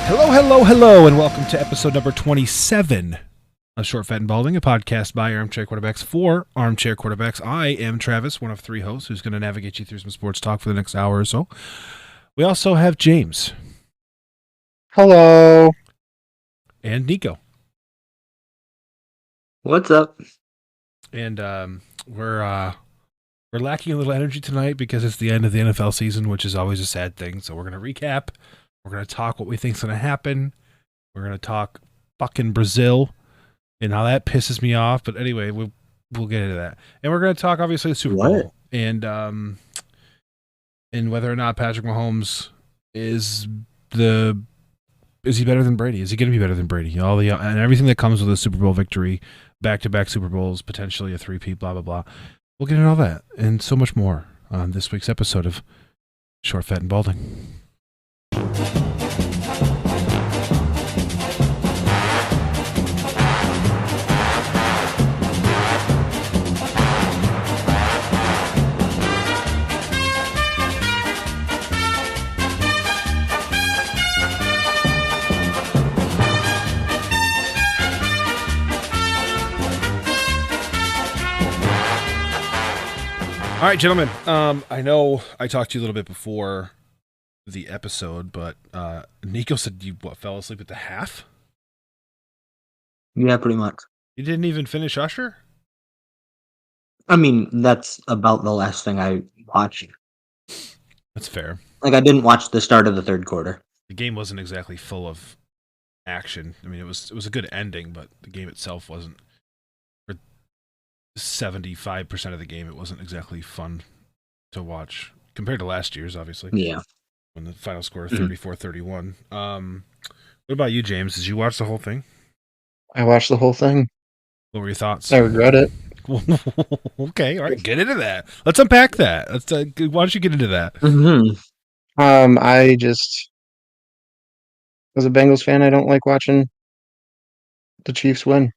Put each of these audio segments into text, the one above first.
Hello, hello, hello, and welcome to episode number 27 of Short, Fat, and Balding, a podcast by Armchair Quarterbacks for Armchair Quarterbacks. I am Travis, one of three hosts, who's going to navigate you through some sports talk for the next hour or so. We also have James. Hello. And Nico. What's up? And we're lacking a little energy tonight because it's the end of the NFL season, which is always a sad thing. So we're going to recap. We're going to talk what we think's going to happen. We're going to talk fucking Brazil and how that pisses me off. But anyway, we'll get into that. And we're going to talk, obviously, the Super Bowl. And whether or not Patrick Mahomes is he better than Brady? Is he going to be better than Brady? And everything that comes with a Super Bowl victory, back-to-back Super Bowls, potentially a three-peat, blah, blah, blah. We'll get into all that and so much more on this week's episode of Short, Fat, and Balding. All right, gentlemen. I know I talked to you a little bit before the episode, but Nico said you fell asleep at the half? Yeah, pretty much. You didn't even finish Usher? I mean, that's about the last thing I watched. That's fair. Like, I didn't watch the start of the third quarter. The game wasn't exactly full of action. I mean, it was a good ending, but the game itself wasn't. For 75% of the game, it wasn't exactly fun to watch compared to last year's, obviously. Yeah. When the final score is 34-31. What about you, James? Did you watch the whole thing? I watched the whole thing. What were your thoughts? I regret it. Okay, all right, get into that. Let's unpack that. Why don't you get into that? Mm-hmm. I just, as a Bengals fan, I don't like watching the Chiefs win.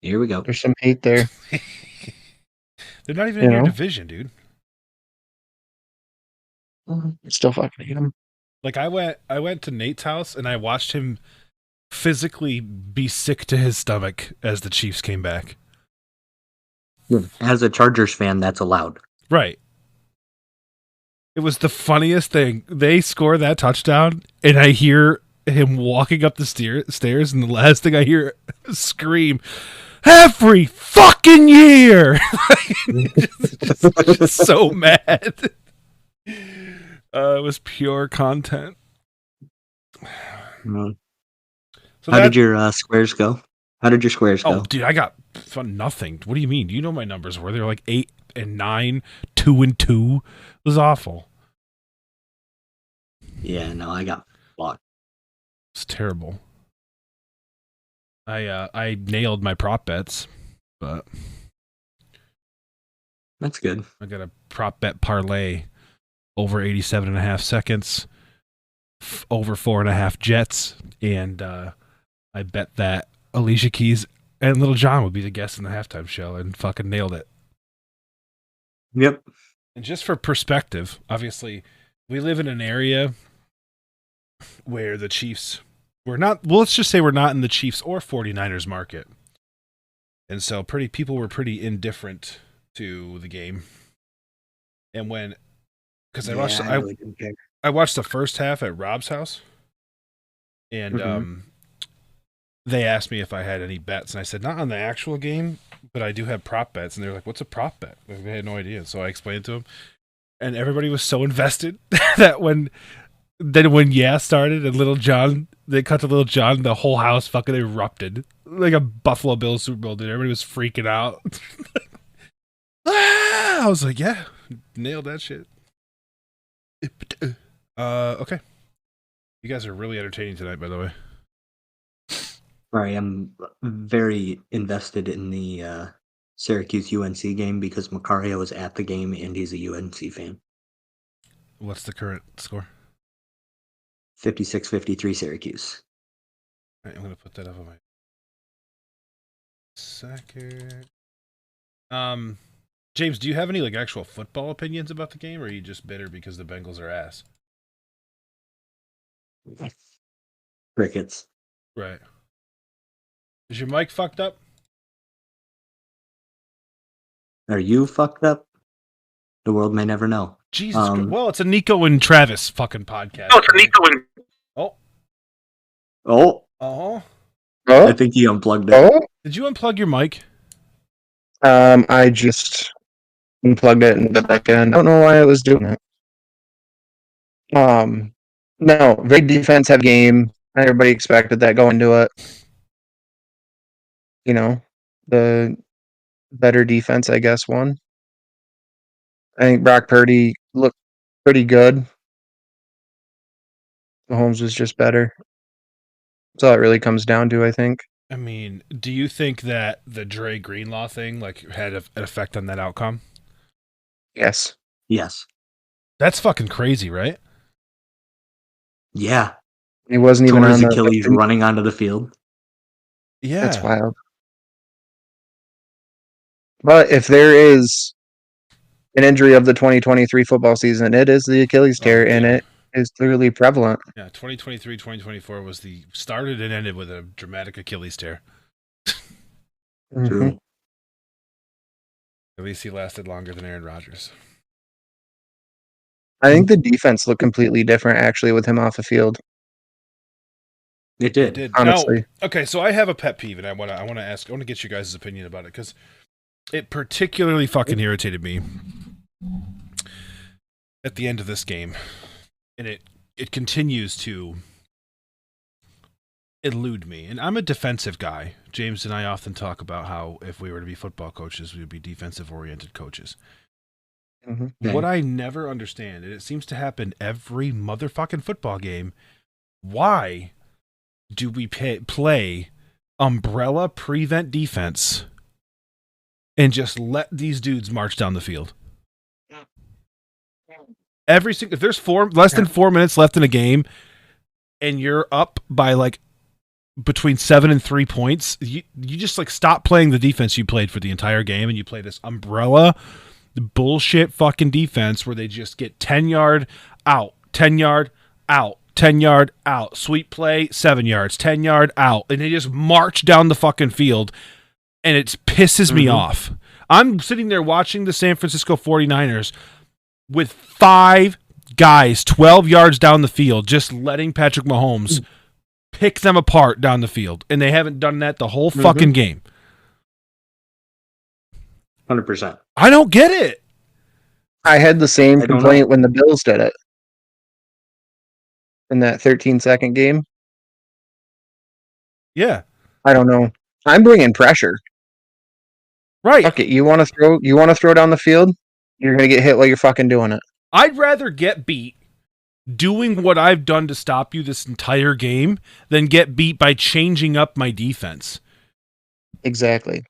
Here we go. There's some hate there. They're not even in your division, dude. Still fucking hate them. Like I went to Nate's house and I watched him physically be sick to his stomach as the Chiefs came back. As a Chargers fan, that's allowed. Right. It was the funniest thing. They score that touchdown, and I hear him walking up the stairs, and the last thing I hear scream, "Every fucking year!" just so mad. It was pure content. Mm-hmm. So How did your squares go? How did your squares go? Oh, dude, I got nothing. What do you mean? You know my numbers were. They were like 8 and 9, 2 and 2. It was awful. Yeah, no, I got blocked. It's terrible. I nailed my prop bets, but that's good. I got a prop bet parlay over 87.5 seconds, over 4.5 Jets, and I bet that Alicia Keys and Little John would be the guests in the halftime show, and fucking nailed it. Yep. And just for perspective, obviously, we live in an area where the Chiefs, let's just say we're not in the Chiefs or 49ers market. And so people were pretty indifferent to the game. And because I watched the first half at Rob's house, and they asked me if I had any bets, and I said, not on the actual game, but I do have prop bets. And they were like, what's a prop bet? They had no idea. So I explained to them, and everybody was so invested that when Yeah started and Little John, they cut to Little John, the whole house fucking erupted. Like a Buffalo Bills Super Bowl, dude. Everybody was freaking out. I was like, yeah, nailed that shit. Okay. You guys are really entertaining tonight, by the way. Sorry, I'm very invested in the Syracuse UNC game because Macario was at the game and he's a UNC fan. What's the current score? 56-53 Syracuse. All right, I'm going to put that up on my second. James, do you have any like actual football opinions about the game, or are you just bitter because the Bengals are ass? Crickets. Right. Is your mic fucked up? Are you fucked up? The world may never know. Jesus Christ. Well, it's a Nico and Travis fucking podcast. Oh. Oh. Uh-huh. I think he unplugged it. Oh. Did you unplug your mic? I just unplugged it and put back in. I don't know why I was doing it. No, very defense heavy game. Everybody expected that going into it. You know, the better defense, I guess, won. I think Brock Purdy looked pretty good. Mahomes was just better. That's all it really comes down to, I think. I mean, do you think that the Dre Greenlaw thing had an effect on that outcome? Yes. Yes. That's fucking crazy, right? Yeah. He wasn't even Tore on his Achilles running onto the field. Yeah. That's wild. But if there is an injury of the 2023 football season, it is the Achilles tear, and it is clearly prevalent. Yeah, 2023, 2024 was started and ended with a dramatic Achilles tear. Mm-hmm. At least he lasted longer than Aaron Rodgers. I think the defense looked completely different, actually, with him off the field. It did. Honestly. Now, okay, so I have a pet peeve, and I want to get you guys' opinion about it, because it particularly fucking irritated me at the end of this game, and it continues to elude me. And I'm a defensive guy. James and I often talk about how if we were to be football coaches, we would be defensive-oriented coaches. Mm-hmm. Okay. What I never understand, and it seems to happen every motherfucking football game, why do we play umbrella prevent defense and just let these dudes march down the field? If there's less than 4 minutes left in a game and you're up by between 7 and 3 points, you just stop playing the defense you played for the entire game, and you play this umbrella bullshit fucking defense where they just get 10-yard out, 10-yard out, 10-yard out, sweep play, 7 yards, 10-yard out, and they just march down the fucking field, and it pisses me off. I'm sitting there watching the San Francisco 49ers with 5 guys 12 yards down the field, just letting Patrick Mahomes pick them apart down the field, and they haven't done that the whole fucking game. 100%. I don't get it. I had the same complaint when the Bills did it. In that 13-second game. Yeah. I don't know. I'm bringing pressure. Right. Fuck it. You want to throw down the field? You're going to get hit while you're fucking doing it. I'd rather get beat doing what I've done to stop you this entire game than get beat by changing up my defense. Exactly.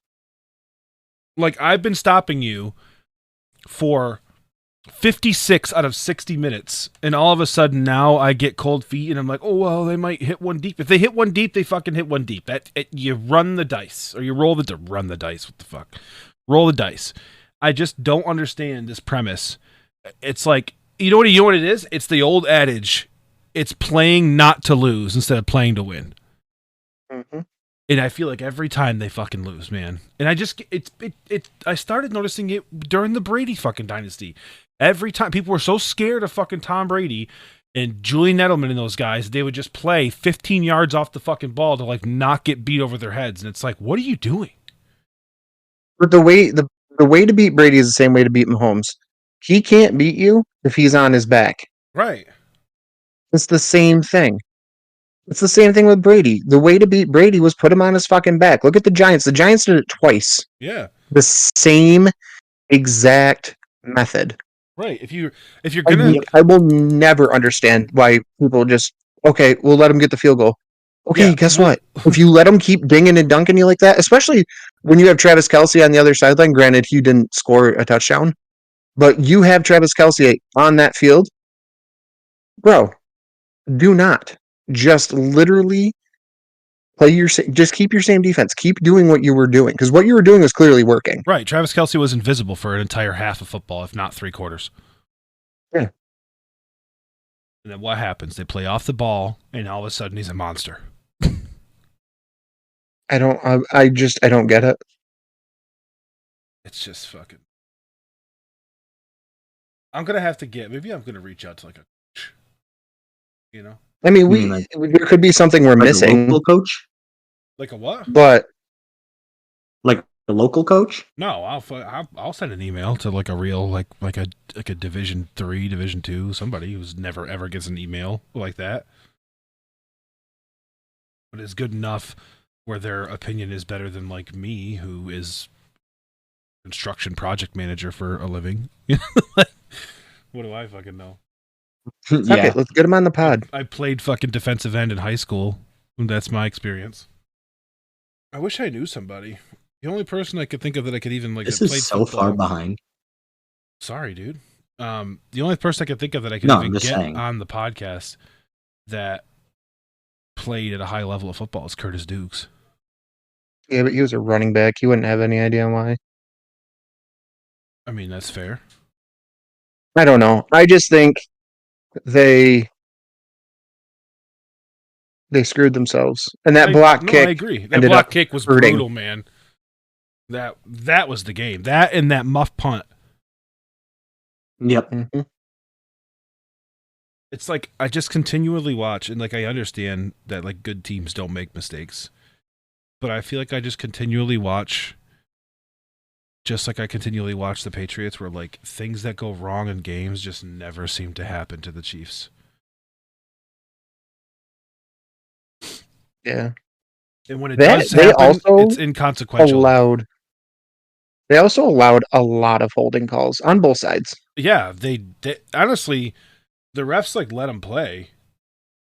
I've been stopping you for 56 out of 60 minutes, and all of a sudden now I get cold feet, and I'm like, oh, well, they might hit one deep. If they hit one deep, they fucking hit one deep. You run the dice, or you run the dice. What the fuck? Roll the dice. I just don't understand this premise. It's like, you know what it is? It's the old adage. It's playing not to lose instead of playing to win. Mm-hmm. And I feel like every time they fucking lose, man. And I started noticing it during the Brady fucking dynasty. Every time people were so scared of fucking Tom Brady and Julian Edelman and those guys, they would just play 15 yards off the fucking ball to not get beat over their heads. And it's like, what are you doing? But the way to beat Brady is the same way to beat Mahomes. He can't beat you if he's on his back. Right. It's the same thing. It's the same thing with Brady. The way to beat Brady was put him on his fucking back. Look at the Giants. The Giants did it twice. Yeah. The same exact method. Right. If you're gonna, I will never understand why people just we'll let him get the field goal. Okay, guess what? If you let him keep dinging and dunking you like that, especially when you have Travis Kelce on the other sideline. Granted, he didn't score a touchdown, but you have Travis Kelce on that field, bro. Do not. Just literally just keep your same defense. Keep doing what you were doing, because what you were doing was clearly working. Right. Travis Kelce was invisible for an entire half of football, if not 3/4. Yeah. And then what happens? They play off the ball, and all of a sudden he's a monster. I don't get it. It's just fucking. I'm gonna have to maybe I'm gonna reach out to like a coach. You know? I mean, there could be something we're missing. A local coach? Like a what? But like the local coach? No, I'll send an email to like a real like a Division 3, Division 2, somebody who's never ever gets an email like that, but is good enough where their opinion is better than like me, who is construction project manager for a living. What do I fucking know? Okay, let's get him on the pod. I played fucking defensive end in high school. That's my experience. I wish I knew somebody. The only person I could think of that I could even like. This is so far behind. Sorry, dude. The only person I could think of that I could even get on the podcast that played at a high level of football is Curtis Dukes. Yeah, but he was a running back. You wouldn't have any idea why. I mean, that's fair. I don't know. I just think they screwed themselves. And that block kick. I agree. That block kick was brutal, man. That was the game. That and that muff punt. Yep. Mm-hmm. It's like I just continually watch, and like I understand that like good teams don't make mistakes, but I feel like I just continually watch, just like I continually watch the Patriots, where like things that go wrong in games just never seem to happen to the Chiefs. Yeah. And when it does happen, it's inconsequential. They also allowed a lot of holding calls on both sides. Yeah, they honestly, the refs like let them play.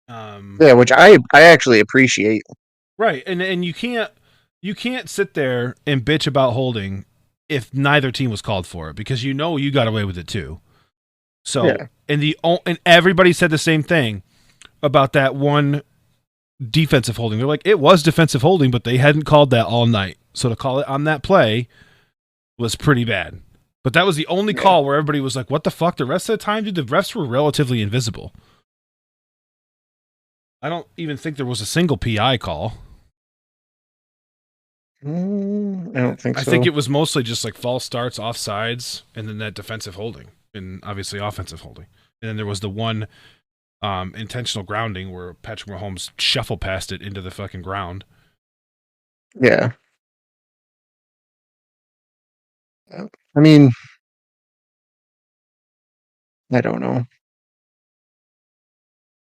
Yeah, which I actually appreciate. Right, and you can't sit there and bitch about holding if neither team was called for it, because you know you got away with it too. So yeah. and everybody said the same thing about that one defensive holding. They're like, it was defensive holding, but they hadn't called that all night. So to call it on that play was pretty bad. But that was the only call where everybody was like, what the fuck? The rest of the time, dude, the refs were relatively invisible. I don't even think there was a single PI call. I don't think so. I think it was mostly just like false starts, offsides, and then that defensive holding, and obviously offensive holding. And then there was the one intentional grounding where Patrick Mahomes shuffle passed it into the fucking ground. Yeah. I mean, I don't know.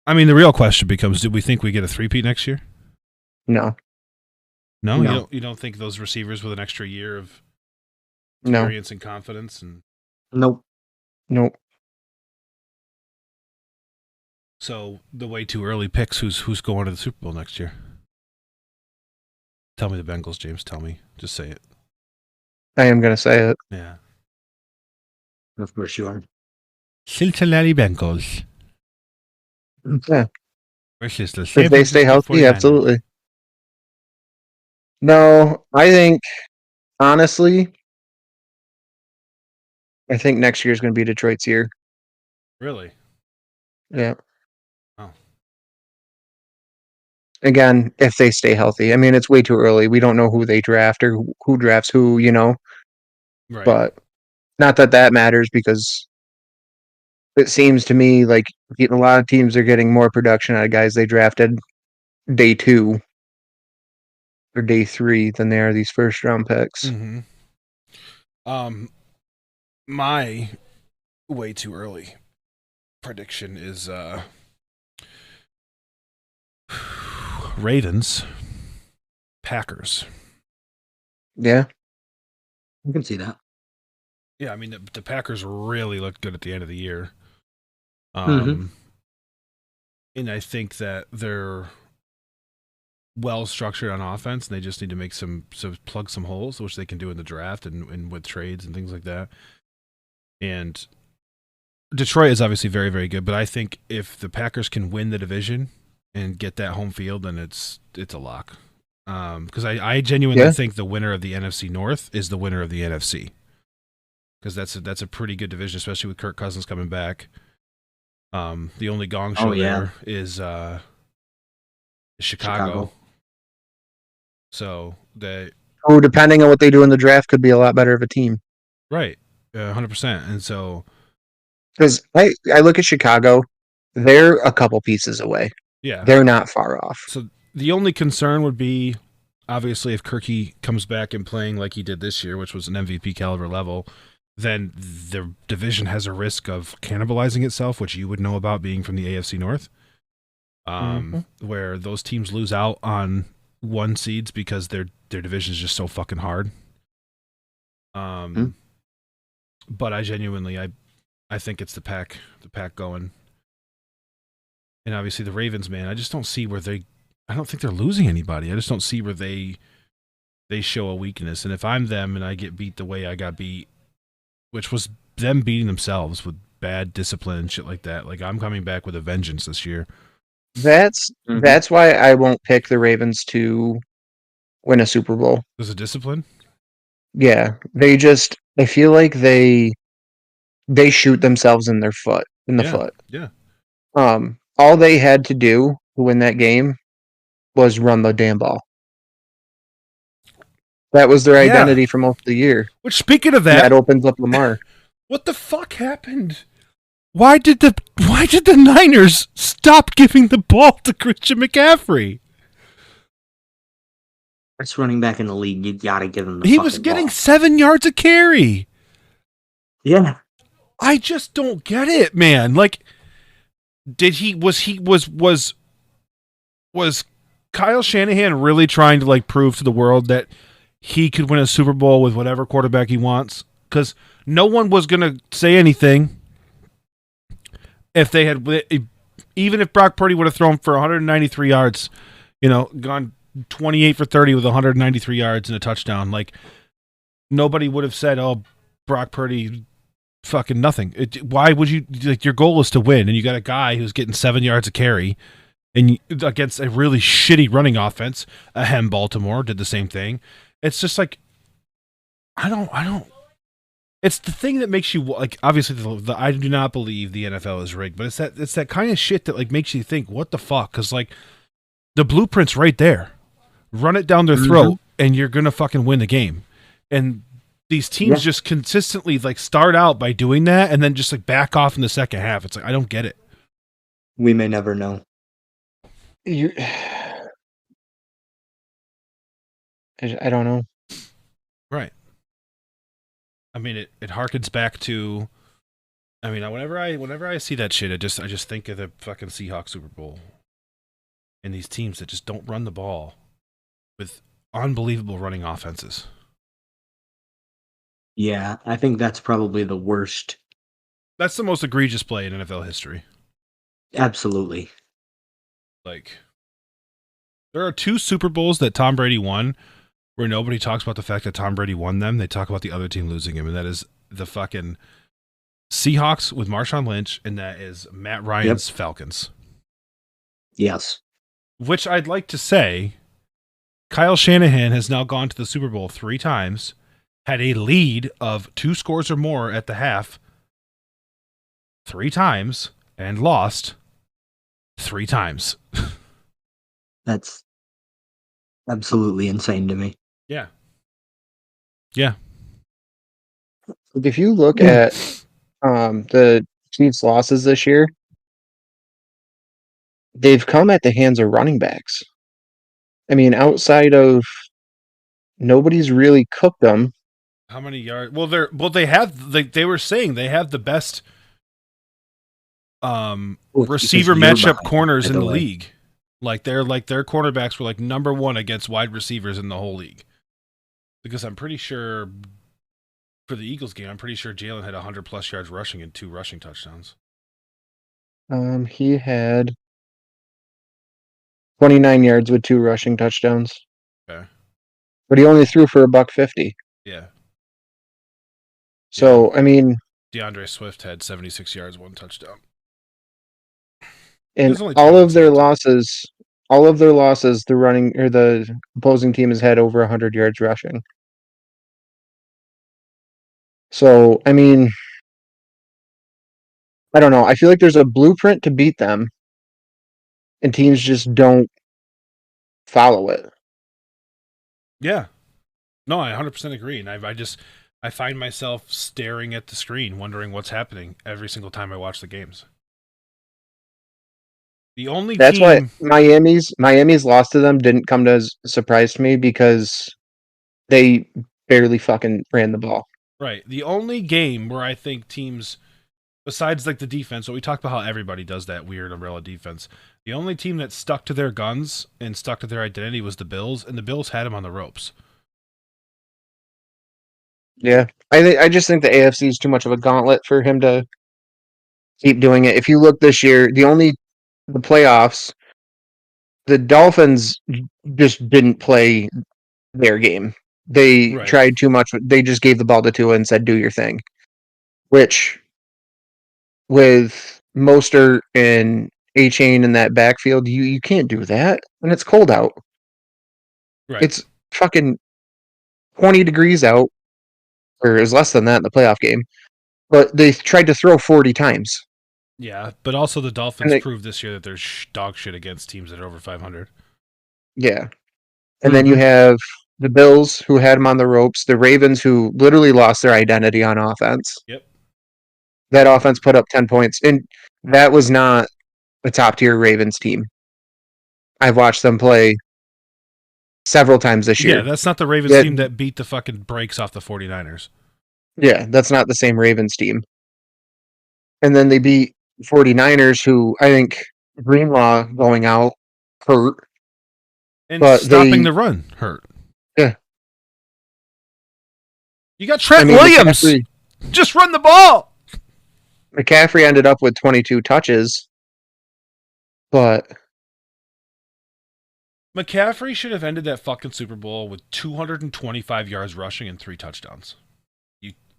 I mean, the real question becomes, do we think we get a 3-peat next year? No. No? You don't think those receivers with an extra year of experience and confidence? And Nope. So the way too early picks who's going to the Super Bowl next year? Tell me the Bengals, James. Tell me. Just say it. I am going to say it. Yeah. Of course you are. Cincinnati Bengals. Yeah. Versus the if they stay healthy, absolutely. No, I think, honestly, I think next year is going to be Detroit's year. Really? Yeah. Oh. Again, if they stay healthy. I mean, it's way too early. We don't know who they draft or who drafts who, you know. Right. But not that matters, because it seems to me like a lot of teams are getting more production out of guys they drafted day 2 or day 3 than they are these first round picks. Mm-hmm. My way too early prediction is Ravens, Packers. Yeah. You can see that. Yeah, I mean, the Packers really looked good at the end of the year. Mm-hmm. And I think that they're well structured on offense, and they just need to make plug some holes, which they can do in the draft and with trades and things like that. And Detroit is obviously very, very good, but I think if the Packers can win the division and get that home field, then it's a lock. Because I genuinely think the winner of the NFC North is the winner of the NFC. Because that's a pretty good division, especially with Kirk Cousins coming back. The only gong show there is Chicago. So depending on what they do in the draft, could be a lot better of a team. Right, 100%. And so, because I look at Chicago, they're a couple pieces away. Yeah, they're not far off. So the only concern would be, obviously, if Kirky comes back and playing like he did this year, which was an MVP caliber level, then the division has a risk of cannibalizing itself, which you would know about being from the AFC North, where those teams lose out on 1 seeds because their division is just so fucking hard. But I genuinely, I think it's the pack going. And obviously the Ravens, man, I just don't see where I don't think they're losing anybody. I just don't see where they show a weakness. And if I'm them and I get beat the way I got beat, which was them beating themselves with bad discipline and shit like that, like I'm coming back with a vengeance this year. That's why I won't pick the Ravens to win a Super Bowl. There's a discipline? Yeah. I feel like they shoot themselves in the foot. Yeah. All they had to do to win that game was run the damn ball. That was their identity for most of the year. Which, speaking of that opens up Lamar. What the fuck happened? Why did the Niners stop giving the ball to Christian McCaffrey? First running back in the league, you gotta give him the He was getting ball. 7 yards a carry. Yeah. I just don't get it, man. Like, was Kyle Shanahan really trying to like prove to the world that he could win a Super Bowl with whatever quarterback he wants? Because no one was going to say anything if they had, even if Brock Purdy would have thrown for 193 yards, gone 28 for 30 with 193 yards and a touchdown. Like, nobody would have said, "Oh, Brock Purdy, fucking nothing." Why would you? Like, your goal is to win, and you got a guy who's getting 7 yards a carry, and against a really shitty running offense. Baltimore did the same thing. It's just like, I don't. It's the thing that makes you like. Obviously, I do not believe the NFL is rigged, but it's that kind of shit that like makes you think, what the fuck? Because like, the blueprint's right there. Run it down their throat, and you're gonna fucking win the game. And these teams just consistently like start out by doing that, and then just like back off in the second half. It's like, I don't get it. We may never know. I don't know. Right. I mean, it harkens back to. I mean, whenever I see that shit, I just think of the fucking Seahawks Super Bowl, and these teams that just don't run the ball with unbelievable running offenses. Yeah, I think that's probably the worst. That's the most egregious play in NFL history. Absolutely. Like, there are 2 Super Bowls that Tom Brady won where nobody talks about the fact that Tom Brady won them. They talk about the other team losing him, and that is the fucking Seahawks with Marshawn Lynch, and that is Matt Ryan's Falcons. Yes. Which I'd like to say, Kyle Shanahan has now gone to the Super Bowl 3 times, had a lead of 2 scores or more at the half 3 times, and lost 3 times. That's absolutely insane to me. Yeah. Yeah. If you look at the Chiefs' losses this year, they've come at the hands of running backs. I mean, outside of nobody's really cooked them. How many yards? Well, they were saying they have the best receiver matchup corners in the league. Like their cornerbacks were like number 1 against wide receivers in the whole league. Because I'm pretty sure for the Eagles game, I'm pretty sure Jalen had 100+ yards rushing and 2 rushing touchdowns. He had 29 yards with 2 rushing touchdowns. Okay. But he only threw for $150. Yeah. So, I mean, DeAndre Swift had 76 yards, 1 touchdown. And all of their losses, the opposing team has had over 100 yards rushing. So, I mean, I don't know. I feel like there's a blueprint to beat them, and teams just don't follow it. Yeah. No, I 100% agree. And I find myself staring at the screen, wondering what's happening every single time I watch the games. The only That's why team. Miami's loss to them didn't come as a surprise to me because they barely fucking ran the ball. Right. The only game where I think teams, besides like the defense, but we talked about how everybody does that weird umbrella defense. The only team that stuck to their guns and stuck to their identity was the Bills, and the Bills had them on the ropes. Yeah, I just think the AFC is too much of a gauntlet for him to keep doing it. If you look this year, the playoffs, the Dolphins just didn't play their game. They Right. tried too much. They just gave the ball to Tua and said, "Do your thing," which with Mostert and A-Chain in that backfield, you can't do that when it's cold out. Right. It's fucking 20 degrees out, or it was less than that in the playoff game. But they tried to throw 40 times. Yeah, but also the Dolphins proved this year that they're dog shit against teams that are over 500. Yeah. And then you have the Bills, who had them on the ropes, the Ravens, who literally lost their identity on offense. Yep. That offense put up 10 points. And that was not a top-tier Ravens team. I've watched them play several times this year. Yeah, that's not the Ravens team that beat the fucking brakes off the 49ers. Yeah, that's not the same Ravens team. And then they beat 49ers, who I think Greenlaw going out hurt. And stopping the run hurt. Yeah. You got Trent Williams. Just run the ball. McCaffrey ended up with 22 touches, but McCaffrey should have ended that fucking Super Bowl with 225 yards rushing and 3 touchdowns.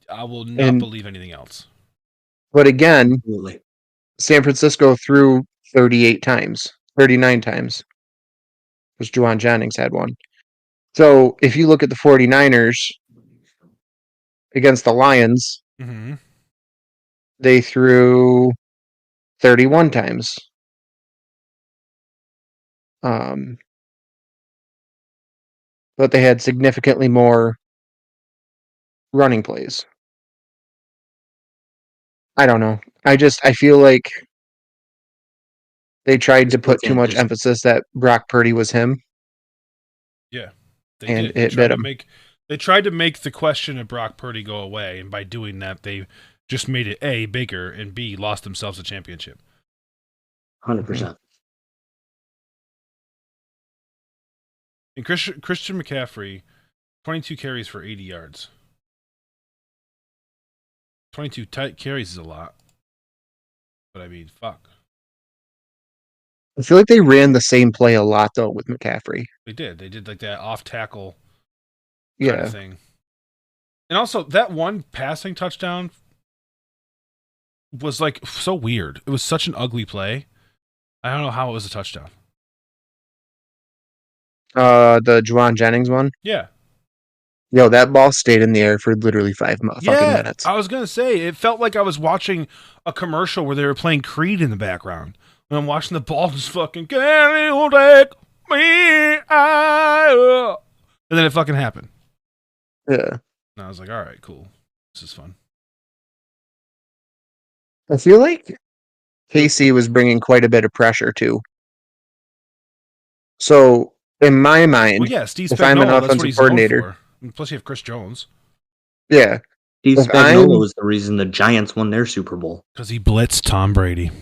I will not believe anything else. But again, San Francisco threw 39 times. Because Juwan Jennings had one. So if you look at the 49ers against the Lions, they threw 31 times. But they had significantly more running plays. I don't know. I feel like they tried to put too much emphasis that Brock Purdy was him. Yeah, they did. It bit him. They tried to make the question of Brock Purdy go away, and by doing that, they just made it A, bigger, and B, lost themselves a championship. 100%. And Christian McCaffrey, 22 carries for 80 yards. 22 carries is a lot. But I mean, fuck. I feel like they ran the same play a lot, though, with McCaffrey. They did like that off-tackle kind of thing. And also, that one passing touchdown was like so weird. It was such an ugly play. I don't know how it was a touchdown. The Juwan Jennings one? Yeah. Yo, that ball stayed in the air for literally 5 fucking minutes. I was going to say, it felt like I was watching a commercial where they were playing Creed in the background. And I'm watching the ball just fucking, can you take me out? And then it fucking happened. Yeah. And I was like, all right, cool. This is fun. I feel like KC was bringing quite a bit of pressure, too. So, in my mind, well, yeah, Steve if I'm an offensive coordinator... Plus, you have Chris Jones. Yeah. Steve Spagnuolo was the reason the Giants won their Super Bowl. Because he blitzed Tom Brady.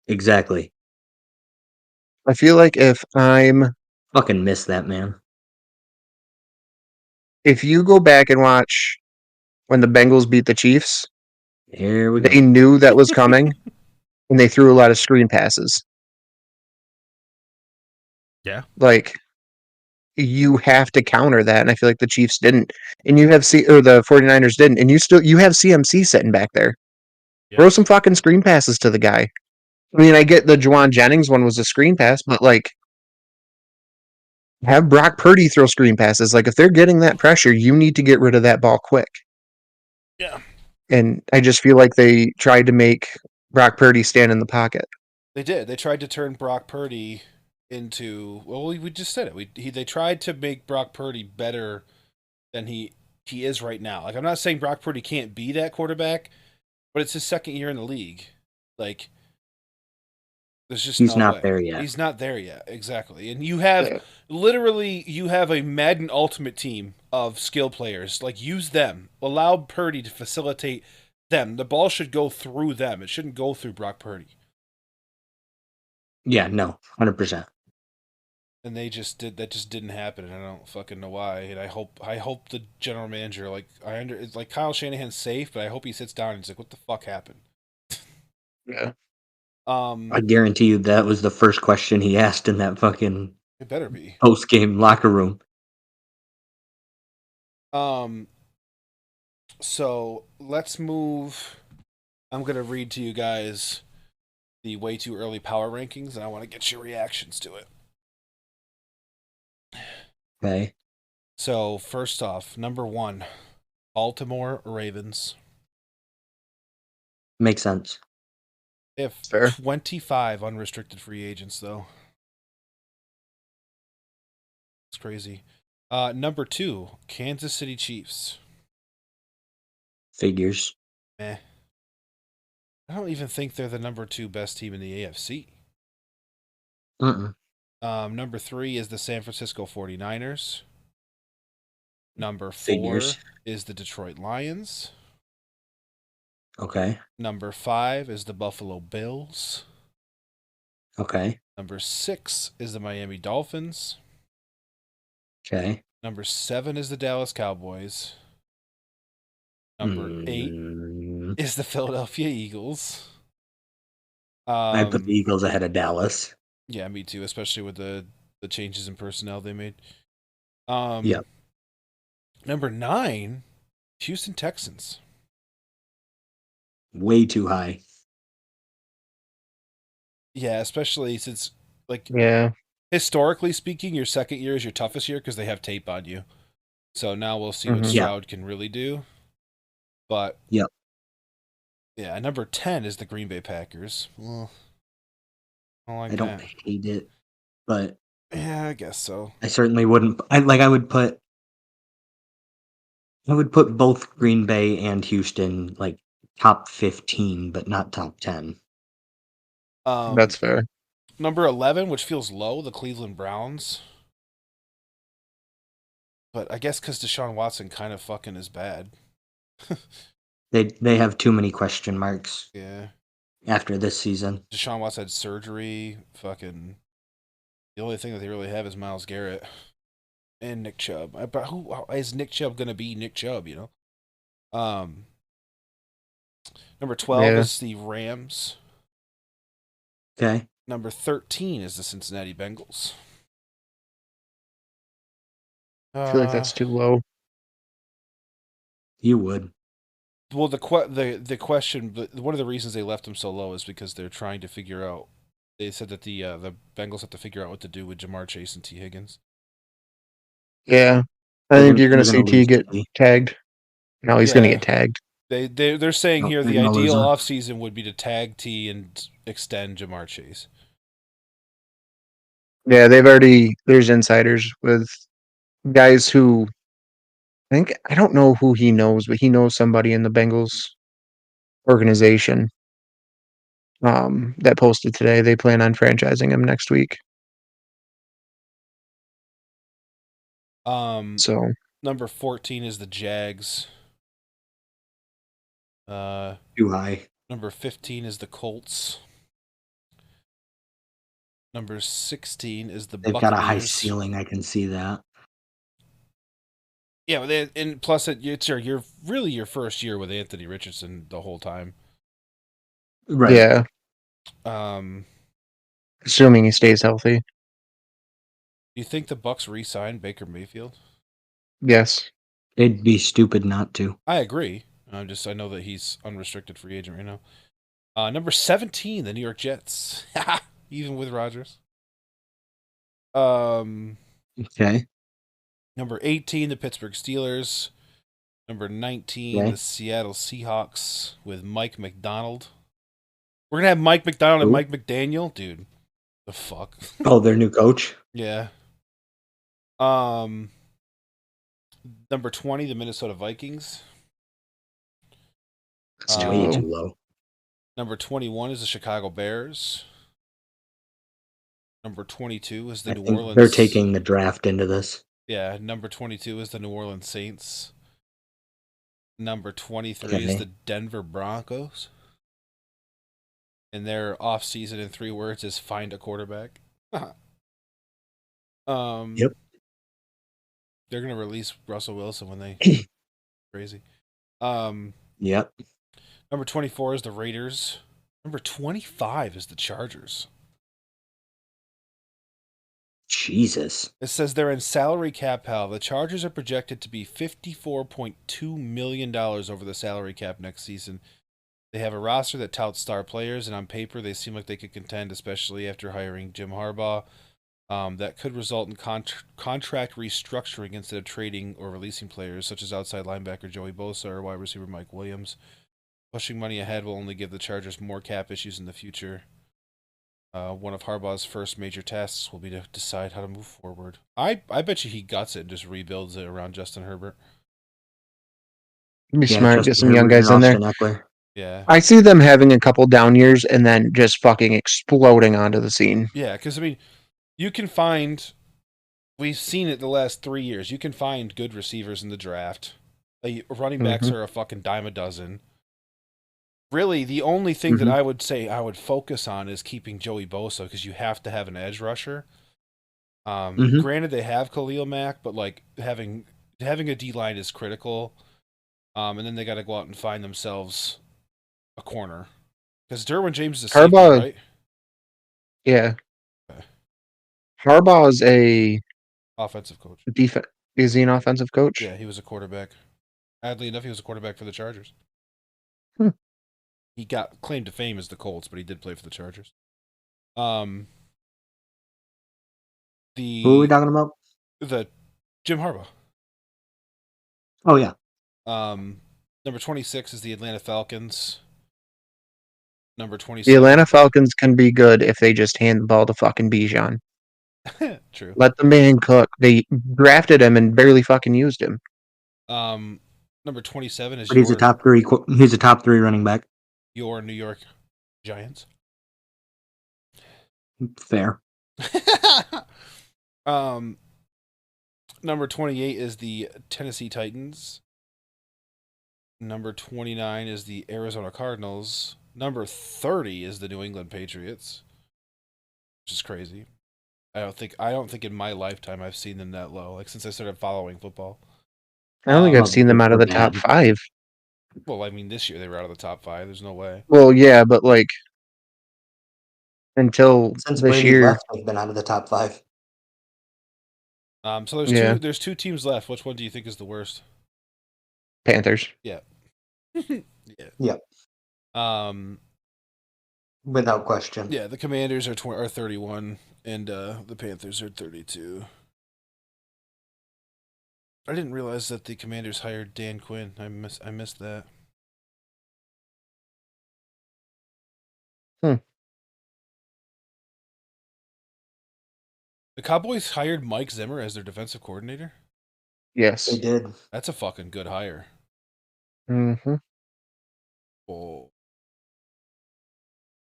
Exactly. I feel like if I'm... Fucking miss that, man. If you go back and watch when the Bengals beat the Chiefs, here we go. They knew that was coming, and they threw a lot of screen passes. Yeah. Like, you have to counter that, and I feel like the Chiefs didn't. And you have the 49ers didn't, and you have CMC sitting back there. Yeah. Throw some fucking screen passes to the guy. I mean, I get the Juwan Jennings one was a screen pass, but like, have Brock Purdy throw screen passes. Like, if they're getting that pressure, you need to get rid of that ball quick. Yeah. And I just feel like they tried to make Brock Purdy stand in the pocket. They did. They tried to turn Brock Purdy into. Well, we just said it. They tried to make Brock Purdy better than he is right now. Like, I'm not saying Brock Purdy can't be that quarterback, but it's his second year in the league. Like, there's just He's no not way. there yet. He's not there yet. Exactly. And you have literally a Madden Ultimate team of skill players. Like, use them. Allow Purdy to facilitate them. The ball should go through them. It shouldn't go through Brock Purdy. Yeah, no, 100%. And they just didn't happen, and I don't fucking know why. And I hope the general manager, like, it's like Kyle Shanahan's safe, but I hope he sits down and he's like, what the fuck happened? Yeah. I guarantee you that was the first question he asked in that fucking It better be. post-game locker room. So let's move. I'm gonna read to you guys the way too early power rankings, and I want to get your reactions to it. Okay. So first off, number 1, Baltimore Ravens. Makes sense. They have Fair. 25 unrestricted free agents, though. It's crazy. Number 2, Kansas City Chiefs. Figures. I don't even think they're the number 2 best team in the AFC. Number 3 is the San Francisco 49ers. Number 4 Figures. is the Detroit Lions. Okay. Number 5 is the Buffalo Bills. Okay. Number 6 is the Miami Dolphins. Okay. Number 7 is the Dallas Cowboys. Number 8 is the Philadelphia Eagles. I put the Eagles ahead of Dallas. Yeah, me too, especially with the changes in personnel they made. Yep. Number 9, Houston Texans. Way too high. Yeah, especially since, like, Yeah. historically speaking, your second year is your toughest year because they have tape on you. So now we'll see what Stroud can really do. But yep. Yeah, number 10 is the Green Bay Packers. Well, I don't hate it, but yeah, I guess so. I certainly wouldn't. I would put both Green Bay and Houston like top 15, but not top 10. That's fair. Number 11, which feels low, the Cleveland Browns. But I guess because Deshaun Watson kind of fucking is bad. They have too many question marks. Yeah. After this season, Deshaun Watson had surgery. Fucking. The only thing that they really have is Myles Garrett and Nick Chubb. But who is Nick Chubb gonna be? Nick Chubb, you know. Number 12 is the Rams. Okay. Number 13 is the Cincinnati Bengals. I feel like that's too low. You would. Well, the question, one of the reasons they left them so low is because they're trying to figure out. They said that the Bengals have to figure out what to do with Jamar Chase and T. Higgins. Yeah, I think you're going to see T get tagged. No, he's going to get tagged. They're saying here the ideal offseason would be to tag T and extend Jamar Chase. Yeah, there's insiders with guys who I don't know who he knows, but he knows somebody in the Bengals organization that posted today. They plan on franchising him next week. So number 14 is the Jags. Too high. Number 15 is the Colts. Number 16 is the They've Buccaneers. got a high ceiling. I can see that. Yeah, and plus it's your really your first year with Anthony Richardson the whole time. Right. Yeah. Assuming he stays healthy. Do you think the Bucs re-sign Baker Mayfield? Yes. It'd be stupid not to. I agree. I know that he's unrestricted free agent right now. Number 17, the New York Jets. Even with Rodgers. Okay. Number 18, the Pittsburgh Steelers. Number 19, Okay. the Seattle Seahawks with Mike McDonald. We're going to have Mike McDonald and Who? Mike McDaniel? Dude, the fuck? Oh, their new coach? Yeah. Number 20, the Minnesota Vikings. That's too Way low. too low. Number 21 is the Chicago Bears. Number 22 is the I New think Orleans. they're taking the draft into this. Yeah, number 22 is the New Orleans Saints. Number 23 is Okay. the Denver Broncos. And their offseason in 3 words is find a quarterback. Yep. They're going to release Russell Wilson when they crazy. Yep. Number 24 is the Raiders. Number 25 is the Chargers. Jesus. It says they're in salary cap hell. The Chargers are projected to be $54.2 million over the salary cap next season. They have a roster that touts star players, and on paper, they seem like they could contend, especially after hiring Jim Harbaugh. That could result in contract restructuring instead of trading or releasing players, such as outside linebacker Joey Bosa or wide receiver Mike Williams. Pushing money ahead will only give the Chargers more cap issues in the future. One of Harbaugh's first major tasks will be to decide how to move forward. I bet you he guts it and just rebuilds it around Justin Herbert. Be Yeah, smart, Justin get some young Herbert and guys in there. Austin Eckler. Yeah. I see them having a couple down years and then just fucking exploding onto the scene. Yeah, because, I mean, you can find... We've seen it the last 3 years. You can find good receivers in the draft. Running backs are a fucking dime a dozen. Really, the only thing that I would say I would focus on is keeping Joey Bosa, because you have to have an edge rusher. Granted, they have Khalil Mack, but like having a D line is critical. And then they got to go out and find themselves a corner, because Derwin James is a safety, Harbaugh, right? yeah. Okay. Harbaugh is a Offensive coach. defense. Is he an offensive coach? Yeah, he was a quarterback. Oddly enough, he was a quarterback for the Chargers. He got claimed to fame as the Colts, but he did play for the Chargers. Who are we talking about? The Jim Harbaugh. Oh, yeah. Number 26 is the Atlanta Falcons. Number The 27. Atlanta Falcons can be good if they just hand the ball to fucking Bijan. True. Let the man cook. They drafted him and barely fucking used him. Number 27 is But he's a top three. He's a top 3 running back. your New York Giants. Fair. Number 28 is the Tennessee Titans. Number 29 is the Arizona Cardinals. Number 30 is the New England Patriots, which is crazy. I don't think in my lifetime I've seen them that low. Like since I started following football. I don't think I've Well, seen them out of the they're top bad. 5. Well, I mean, this year they were out of the top 5. There's no way. Well, yeah, but like until Since this Brady year, left, they've been out of the top 5. So there's Yeah. there's 2 teams left. Which one do you think is the worst? Panthers. Yeah. Yep. Without question. Yeah, the Commanders are 31, and the Panthers are 32. I didn't realize that the Commanders hired Dan Quinn. I missed that. The Cowboys hired Mike Zimmer as their defensive coordinator? Yes. They did. That's a fucking good hire. Mm-hmm. Oh.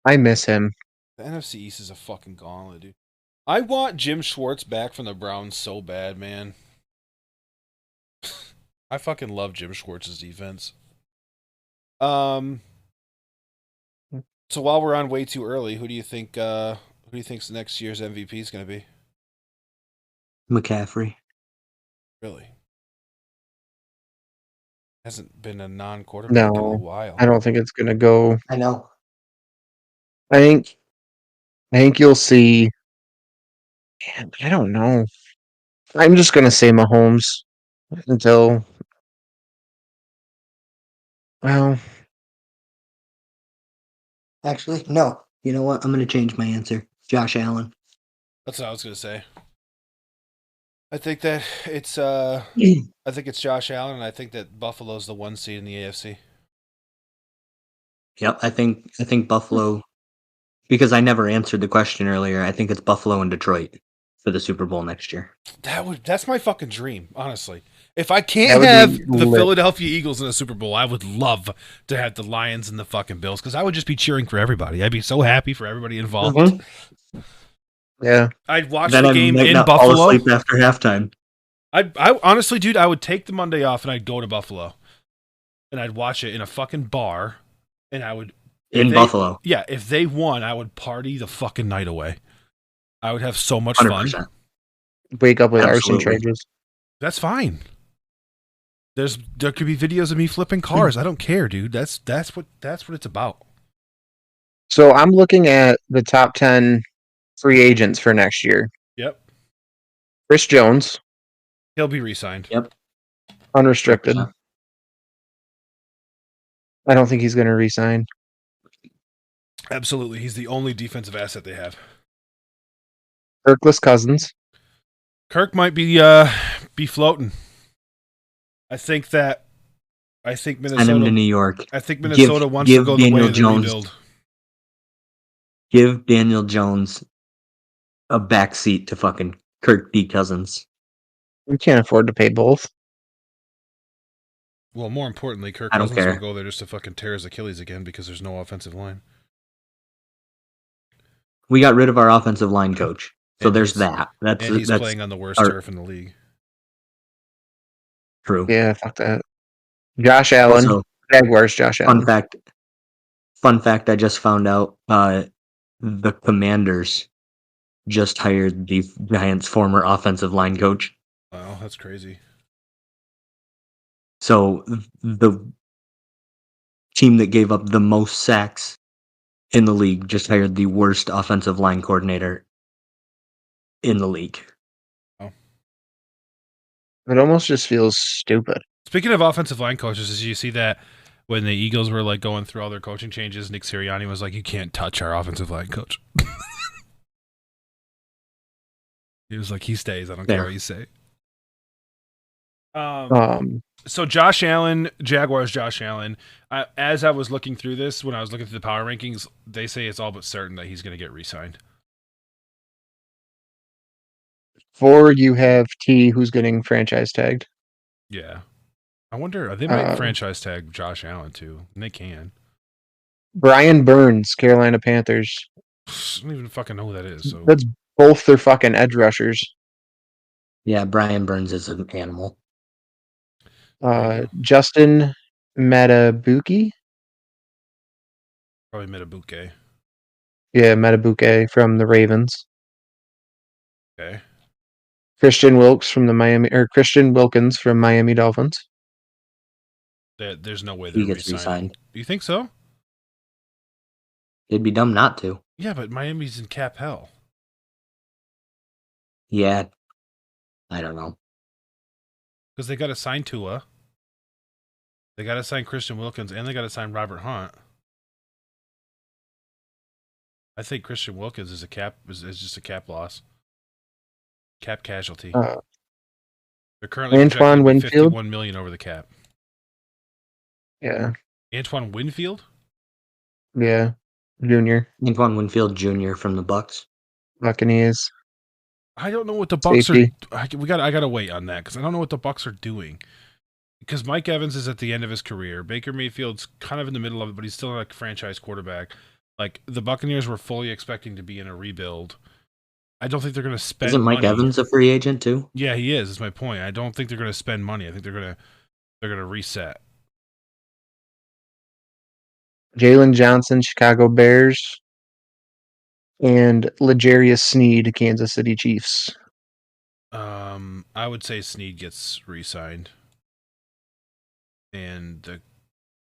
I miss him. The NFC East is a fucking gauntlet, dude. I want Jim Schwartz back from the Browns so bad, man. I fucking love Jim Schwartz's defense. So while we're on way too early, who do you think's next year's MVP is going to be? McCaffrey. Really? Hasn't been a non-quarterback in a No, while. I don't think it's gonna go. I know. I think you'll see. Man, I don't know. I'm just gonna say Mahomes until. Well, Actually, no. You know what? I'm going to change my answer. Josh Allen. That's what I was going to say. I think that it's I think it's Josh Allen, and I think that Buffalo's the 1 seed in the AFC. Yep, I think Buffalo, because I never answered the question earlier. I think it's Buffalo and Detroit for the Super Bowl next year. That's my fucking dream, honestly. If I That can't would have be the lit. Philadelphia Eagles in a Super Bowl, I would love to have the Lions and the fucking Bills because I would just be cheering for everybody. I'd be so happy for everybody involved. Mm-hmm. Yeah. I'd watch Then the I game might in not fall Buffalo. asleep after halftime. I honestly, dude, I would take the Monday off and I'd go to Buffalo, and I'd watch it in a fucking bar, and I would Buffalo. Yeah, if they won, I would party the fucking night away. I would have so much 100%. fun. Wake up with arson Absolutely. charges. That's fine. There could be videos of me flipping cars. I don't care, dude. That's what it's about. So I'm looking at the top 10 free agents for next year. Yep. Chris Jones, He'll be re-signed. Yep. unrestricted. 100%. I don't think he's going to re-sign. Absolutely. He's the only defensive asset they have. Kirkless Cousins. Kirk might be floating. I think Send him to Minnesota New York. I think Minnesota wants to give go the Daniel way of the Jones- rebuild. Give Daniel Jones a backseat to fucking Kirk D. Cousins. We can't afford to pay both. Well, more importantly, Kirk I don't Cousins will care. go there just to fucking tear his Achilles again because there's no offensive line. We got rid of our offensive line coach. So And there's he's- that. That's And he's playing on the worst our- turf in the league. true. Yeah, fuck that. Josh Allen. Also, Jaguars, Josh Allen. Fun fact I just found out, the Commanders just hired the Giants' former offensive line coach. Wow, that's crazy. So the team that gave up the most sacks in the league just hired the worst offensive line coordinator in the league. It almost just feels stupid. Speaking of offensive line coaches, did you see that when the Eagles were like going through all their coaching changes, Nick Sirianni was like, "You can't touch our offensive line coach." He was like, "He stays. I don't care what you say." So Josh Allen, Jaguars, Josh Allen. As I was looking through this, when I was looking through the power rankings, they say it's all but certain that he's going to get re-signed. 4, you have T, who's getting franchise tagged. Yeah, I wonder. They might franchise tag Josh Allen too, and they can. Brian Burns, Carolina Panthers. I don't even fucking know who that is. So That's both their fucking edge rushers. Yeah, Brian Burns is an animal. Justin Matabuke. probably Metabuke. Yeah, Matabuke from the Ravens. Okay. Christian Wilkins from Miami Dolphins. There's no way He they're gets re-signing. re-signed. Do you think so? It'd be dumb not to. Yeah, but Miami's in cap hell. Yeah. I don't know. Because they got to sign Tua. They got to sign Christian Wilkins, and they got to sign Robert Hunt. I think Christian Wilkins is just a cap loss. Cap casualty. They're currently Antoine Winfield? $51 million over the cap. Yeah. Antoine Winfield? Yeah. Junior. Antoine Winfield Jr. from the Bucks. Buccaneers. I don't know what the Bucks Safety. are. I gotta wait on that because I don't know what the Bucks are doing. Because Mike Evans is at the end of his career. Baker Mayfield's kind of in the middle of it, but he's still like a franchise quarterback. Like the Buccaneers were fully expecting to be in a rebuild. I don't think they're going to spend. Isn't Mike money. Evans a free agent too? Yeah, he is. Is my point. I don't think they're going to spend money. I think they're going to reset. Jalen Johnson, Chicago Bears. And L'Jarius Sneed, Kansas City Chiefs. I would say Snead gets re-signed, and the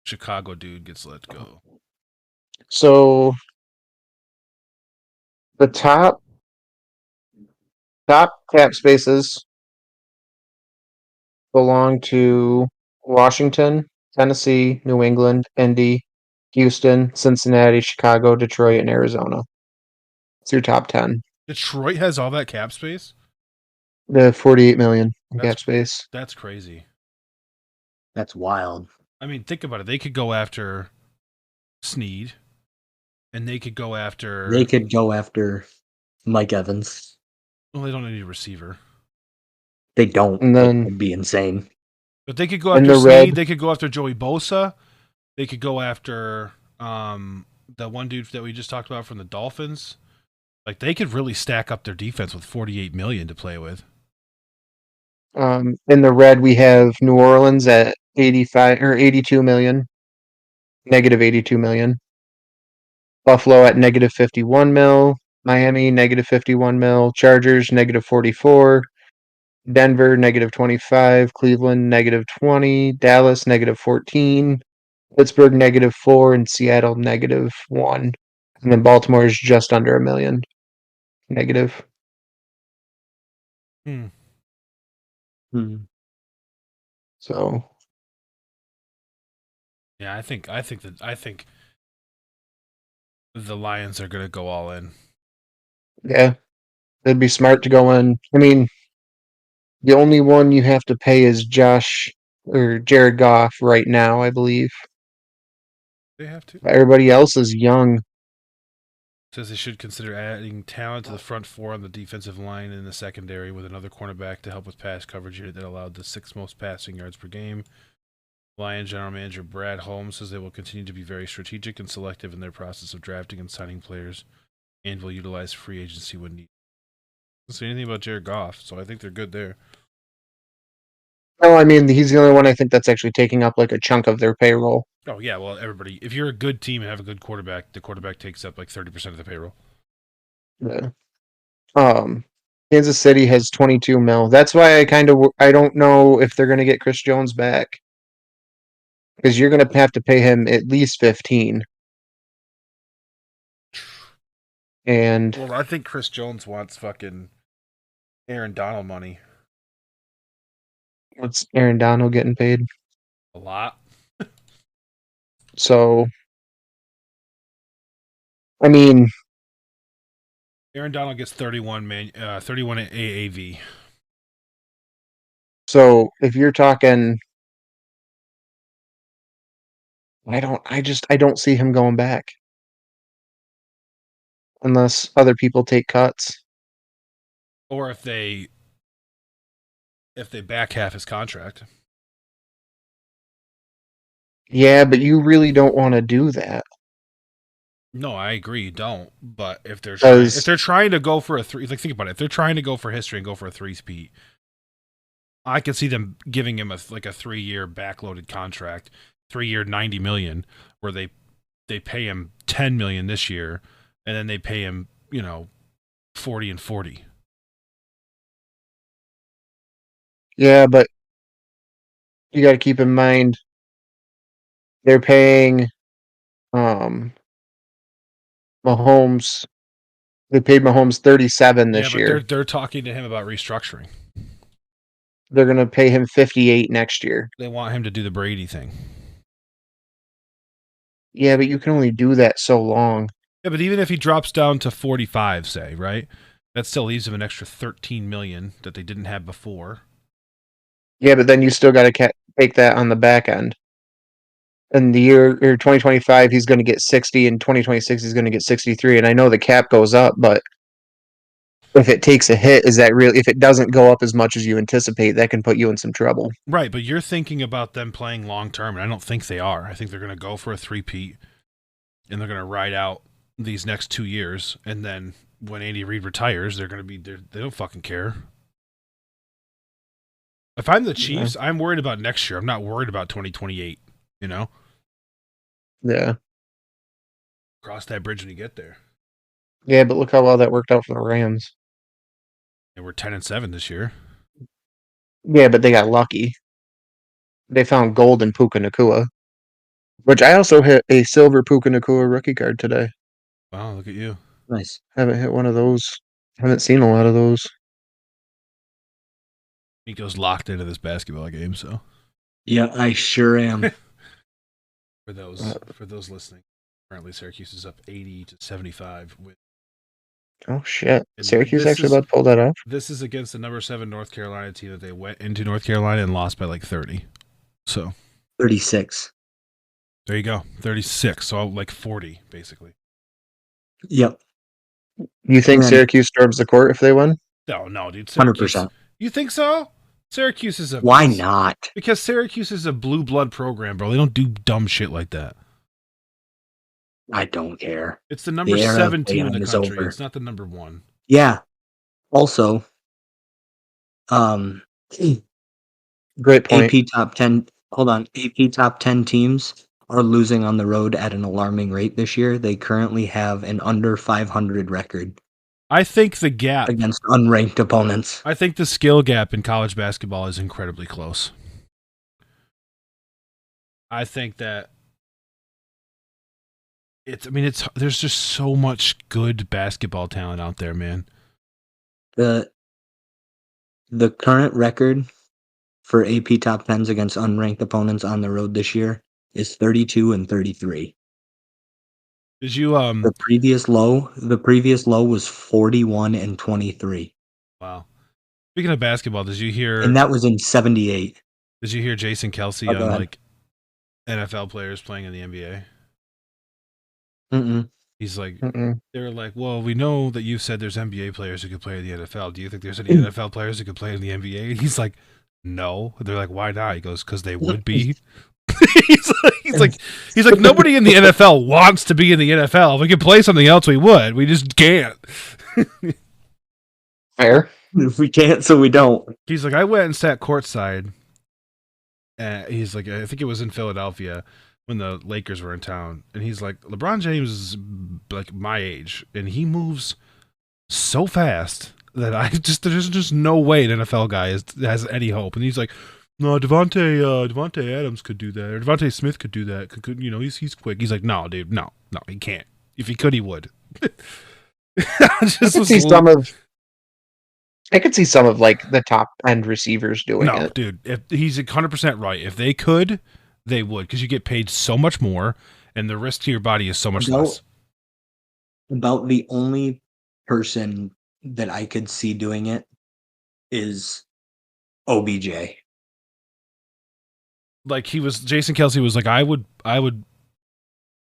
Chicago dude gets let go. So the top cap spaces belong to Washington, Tennessee, New England, Indy, Houston, Cincinnati, Chicago, Detroit, and Arizona. It's your top 10. Detroit has all that cap space. The 48 million in cap space. That's crazy. That's wild. I mean, think about it. They could go after Snead, and they could go after. They could go after Mike Evans. Well, they don't need a receiver. They don't. And then it'd be insane. But they could go in after the Snead. red- They could go after Joey Bosa. They could go after the one dude that we just talked about from the Dolphins. Like, they could really stack up their defense with 48 million to play with. in the red, we have New Orleans at 85 or 82 million, negative 82 million. Buffalo at negative 51 mil. Miami negative 51 mil. Chargers negative 44. Denver negative 25. Cleveland negative 20. Dallas negative 14. Pittsburgh negative 4 and Seattle negative 1. And then Baltimore is just under a million negative. Hmm. So Yeah, I think the Lions are going to go all in. yeah, it'd be smart to go in. I mean, the only one you have to pay is Josh or Jared Goff right now, I believe. They have to. Everybody else is young. Says they should consider adding talent to the front four on the defensive line and in the secondary with another cornerback to help with pass coverage unit that allowed the 6th most passing yards per game. Lions general manager Brad Holmes says they will continue to be very strategic and selective in their process of drafting and signing players and will utilize free agency when needed. I don't say anything about Jared Goff, so I think they're good there. No, I mean, he's the only one I think that's actually taking up like a chunk of their payroll. Oh, yeah, well, everybody, if you're a good team and have a good quarterback, the quarterback takes up like 30% of the payroll. Yeah. Kansas City has 22 mil. That's why I don't know if they're going to get Chris Jones back. Because you're going to have to pay him at least 15. And Well, I think Chris Jones wants fucking Aaron Donald money. what's Aaron Donald getting paid? A lot. So, I mean, Aaron Donald gets 31 AAV. so if you're talking, I don't see him going back unless other people take cuts. Or if they back half his contract. Yeah, but you really don't want to do that. No, I agree. Don't. But if they're Because trying to go for a three, like think about it. If they're trying to go for history and go for a 3-speed, I could see them giving him a 3-year backloaded contract, 3-year 90 million, where they pay him 10 million this year, and then they pay him 40 and 40. yeah, but you got to keep in mind they're paying Mahomes. They paid Mahomes 37 this year. They're talking to him about restructuring. They're going to pay him 58 next year. They want him to do the Brady thing. Yeah, but you can only do that so long. Yeah, but even if he drops down to 45, say, right? That still leaves him an extra 13 million that they didn't have before. Yeah, but then you still got to take that on the back end. In the year or 2025, he's going to get 60, and 2026 he's going to get 63. And I know the cap goes up, but if it takes a hit, is that really? If it doesn't go up as much as you anticipate, that can put you in some trouble. Right, but you're thinking about them playing long term, and I don't think they are. I think they're going to go for a 3-peat, and they're going to ride out these next 2 years, and then when Andy Reid retires, they're going to be they don't fucking care. If I'm the Chiefs, I'm worried about next year. I'm not worried about 2028. Yeah. Cross that bridge when you get there. Yeah, but look how well that worked out for the Rams. And we're 10-7 this year. Yeah, but they got lucky. They found gold in Puka Nacua, which I also hit a silver Puka Nacua rookie card today. Wow, look at you. Nice. Haven't hit one of those. Haven't seen a lot of those. Nico's locked into this basketball game, so. Yeah, I sure am. For those listening, currently Syracuse is up 80-75 with Oh shit! And Syracuse this actually is about to pull that off. this is against the number 7 North Carolina team that they went into North Carolina and lost by like 30. So 36. there you go, 36. So like 40 basically. Yep. You think And Syracuse storms the court if they win? No, dude. Syracuse. 100%. You think so? Syracuse is a Why not? Because Syracuse is a blue blood program, bro. They don't do dumb shit like that. I don't care. It's the number The era 7 of team in the Leon is country. over. It's not the number 1. Yeah. Also, Great point. AP top 10. Hold on. AP top 10 teams are losing on the road at an alarming rate this year. They currently have an under 500 record I think the gap against unranked opponents. I think the skill gap in college basketball is incredibly close. I think that there's just so much good basketball talent out there, man. The current record for AP top 10s against unranked opponents on the road this year is 32-33. Did you The previous low was 41-23. wow. Speaking of basketball, did you hear And that was in 78. Did you hear Jason Kelsey Oh, go on ahead. like NFL players playing in the NBA? Mm-mm. He's like, Mm-mm. they were like, well, we know that you said there's NBA players who could play in the NFL. Do you think there's any NFL players who could play in the NBA? And he's like, no. They're like, why not? He goes, because they would be. he's like, nobody in the NFL wants to be in the NFL. If we could play something else, we would. We just can't. Fair. If we can't, so we don't. He's like, I went and sat courtside. He's like, I think it was in Philadelphia when the Lakers were in town. And he's like, LeBron James is like my age, and he moves so fast that there's just no way an NFL guy has any hope. And he's like, no, Devontae Adams could do that, or Devontae Smith could do that. Could he's quick. He's like, no, dude, no, he can't. If he could, he would. I could see some of like the top end receivers doing No, it. dude, if he's 100% right. If they could, they would, because you get paid so much more, and the risk to your body is so much less. About the only person that I could see doing it is OBJ. Like Jason Kelsey was like, I would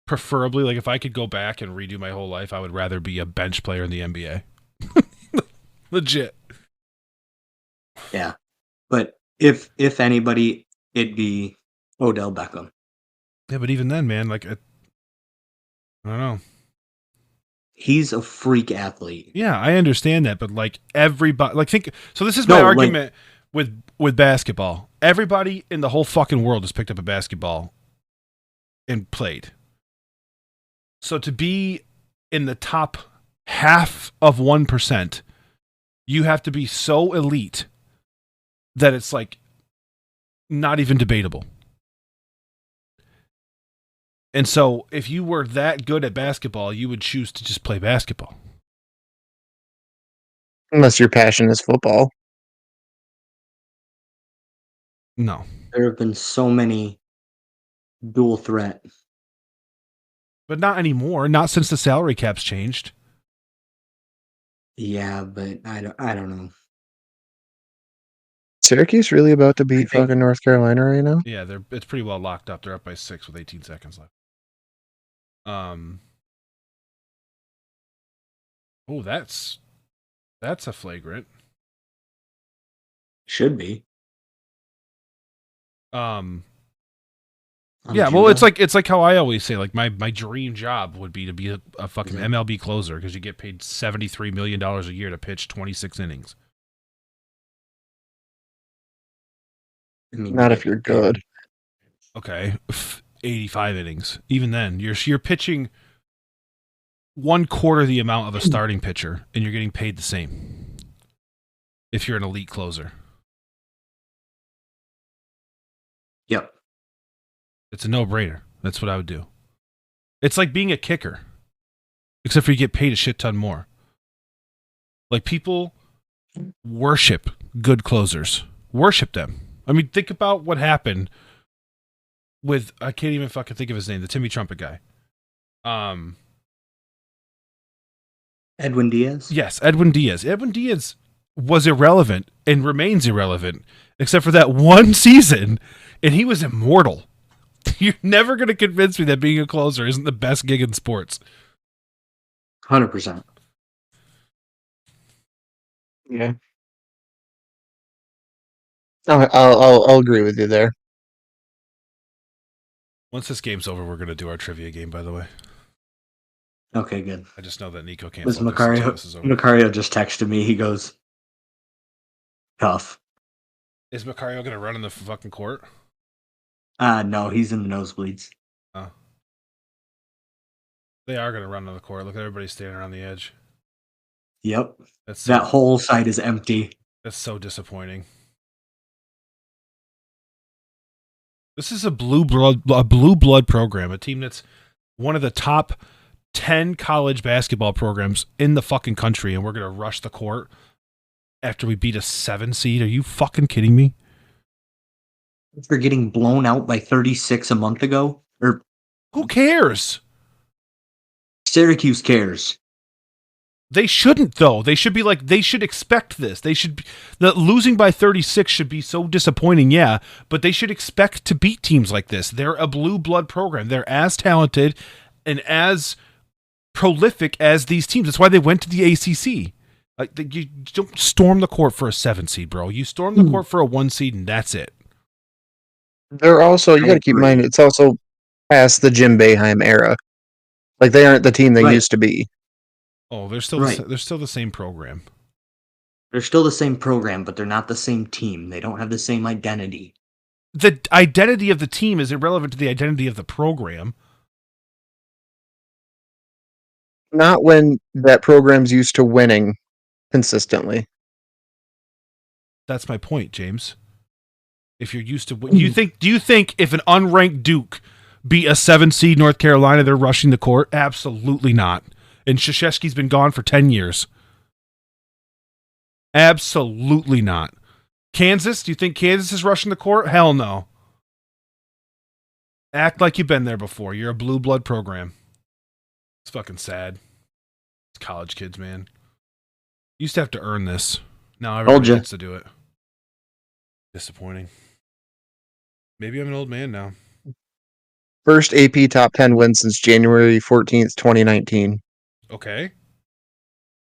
preferably, like, if I could go back and redo my whole life, I would rather be a bench player in the NBA. Legit. Yeah. But if anybody, it'd be Odell Beckham. Yeah, but even then, man, like, I don't know. He's a freak athlete. Yeah, I understand that, but like everybody, like so this is my argument with basketball. Everybody in the whole fucking world has picked up a basketball and played. So to be in the top half of 1%, you have to be so elite that it's like not even debatable. And so if you were that good at basketball, you would choose to just play basketball. Unless your passion is football. No. There have been so many dual threat. But not anymore. Not since the salary cap's changed. Yeah, but I don't know. Syracuse really about to beat fucking North Carolina right now? Yeah, it's pretty well locked up. They're up by 6 with 18 seconds left. Oh, that's a flagrant. Should be. Yeah, well, it's like how I always say, like my dream job would be to be a fucking MLB closer, because you get paid $73 million a year to pitch 26 innings. I mean, Not if you're good. Okay, 85 innings. Even then, you're pitching 1/4 the amount of a starting pitcher, and you're getting paid the same if you're an elite closer. Yep. It's a no-brainer. That's what I would do. It's like being a kicker, except for you get paid a shit ton more. Like, people worship good closers. Worship them. I mean, think about what happened with, I can't even fucking think of his name, the Timmy Trumpet guy. Edwin Diaz? Yes, Edwin Diaz. Edwin Diaz was irrelevant and remains irrelevant, except for that one season, and he was immortal. You're never going to convince me that being a closer isn't the best gig in sports. 100%. Yeah. I'll agree with you there. Once this game's over, we're going to do our trivia game, by the way. Okay, good. I just know that Nico can't Was focus until this is over. Macario just texted me. He goes, tough. Is Macario going to run in the fucking court? No, he's in the nosebleeds. Oh. They are going to run on the court. Look at everybody standing around the edge. Yep. That whole side is empty. That's so disappointing. This is a blue blood program, a team that's one of the top 10 college basketball programs in the fucking country, and we're going to rush the court after we beat a 7 seed. Are you fucking kidding me? For getting blown out by 36 a month ago? Or who cares? Syracuse cares. They shouldn't, though. They should be like, they should expect this. They should be, the losing by 36 should be so disappointing, yeah, but they should expect to beat teams like this. They're a blue blood program. They're as talented and as prolific as these teams. That's why they went to the ACC. Like, you don't storm the court for a 7 seed, bro. You storm the court for a 1 seed, and that's it. They're also, you got to keep in mind, it's also past the Jim Boeheim era. Like, they aren't the team they used to be. Oh, they're still they're still the same program. They're still the same program, but they're not the same team. They don't have the same identity. The identity of the team is irrelevant to the identity of the program. Not when that program's used to winning consistently. That's my point, James. If you're used to, do you think if an unranked Duke beat a 7 seed North Carolina, they're rushing the court? Absolutely not. And Krzyzewski's been gone for 10 years. Absolutely not. Kansas, do you think Kansas is rushing the court? Hell no. Act like you've been there before. You're a blue blood program. It's fucking sad. It's college kids, man. You used to have to earn this. Now everybody gets to do it. Disappointing. Maybe I'm an old man now. First AP top 10 win since January 14th, 2019. Okay.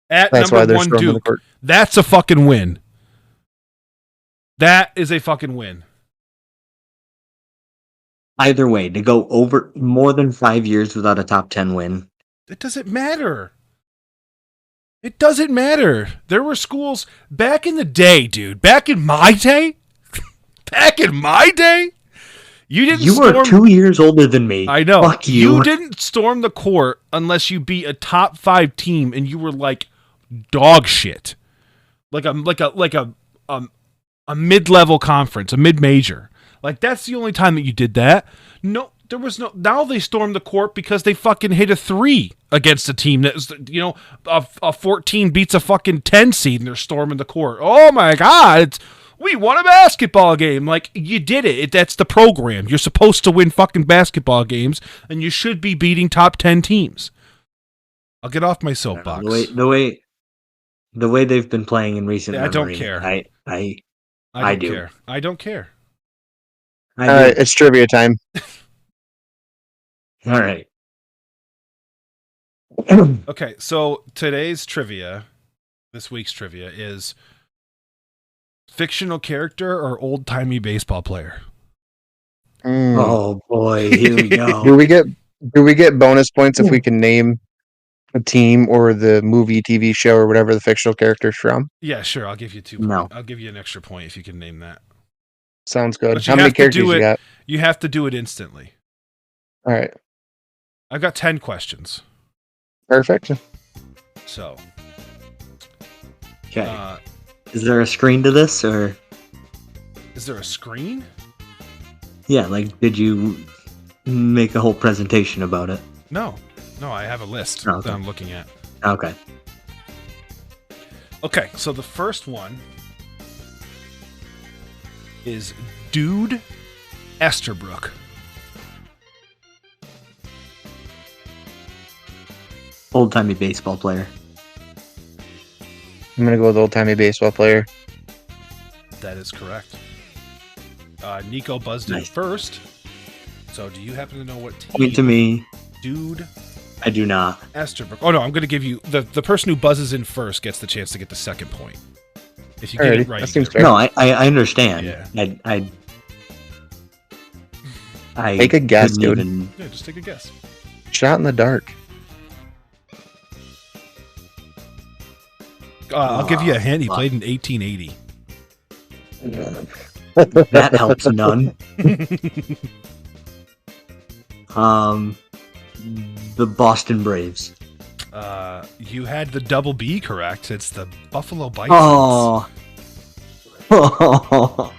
At That's number why they're 1 storming the Duke. court. That's a fucking win. That is a fucking win. Either way, to go over more than 5 years without a top 10 win. It doesn't matter. It doesn't matter. There were schools back in the day, dude. Back in my day? You were 2 years older than me. I know. Fuck you. You didn't storm the court unless you beat a top 5 team and you were like dog shit. Like a mid-level conference, a mid-major. Like, that's the only time that you did that. No, there was no. Now they stormed the court because they fucking hit a 3 against a team that was, a 14 beats a fucking 10 seed and they're storming the court. Oh my God. We won a basketball game. Like, you did it. That's the program. You're supposed to win fucking basketball games, and you should be beating top 10 teams. I'll get off my soapbox. The way they've been playing in recent memory, I don't care. I do. Care. I don't care. All right, it's trivia time. All right. Okay, so today's trivia, this week's trivia, is fictional character or old-timey baseball player? Oh boy, here we go. Do we get bonus points if we can name a team or the movie, TV show, or whatever the fictional character's from? Yeah, sure. I'll give you 2 points. No. I'll give you an extra point if you can name that. Sounds good. But How many characters you got? You have to do it instantly. All right. I've got 10 questions. Perfect. So. Okay. Is there a screen to this, or? Is there a screen? Yeah, like, did you make a whole presentation about it? No, I have a list that I'm looking at. Okay. Okay, so the first one is Dude Esterbrook. Old-timey baseball player. I'm gonna go with old-timey baseball player. That is correct. Nico buzzed in Nice. first. So do you happen to know what team? Point to me. Dude I do not. Esterbrook. Oh no, I'm going to give you the person who buzzes in first gets the chance to get the second point. If you get it Alrighty, right, that you seems get it fair. right. No, I understand. Yeah. I Take a guess, couldn't dude. even- Yeah, just take a guess. Shot in the dark. I'll give you a hint. He fuck. played in 1880. That helps none. The Boston Braves. You had the double B correct. It's the Buffalo Bisons. Oh.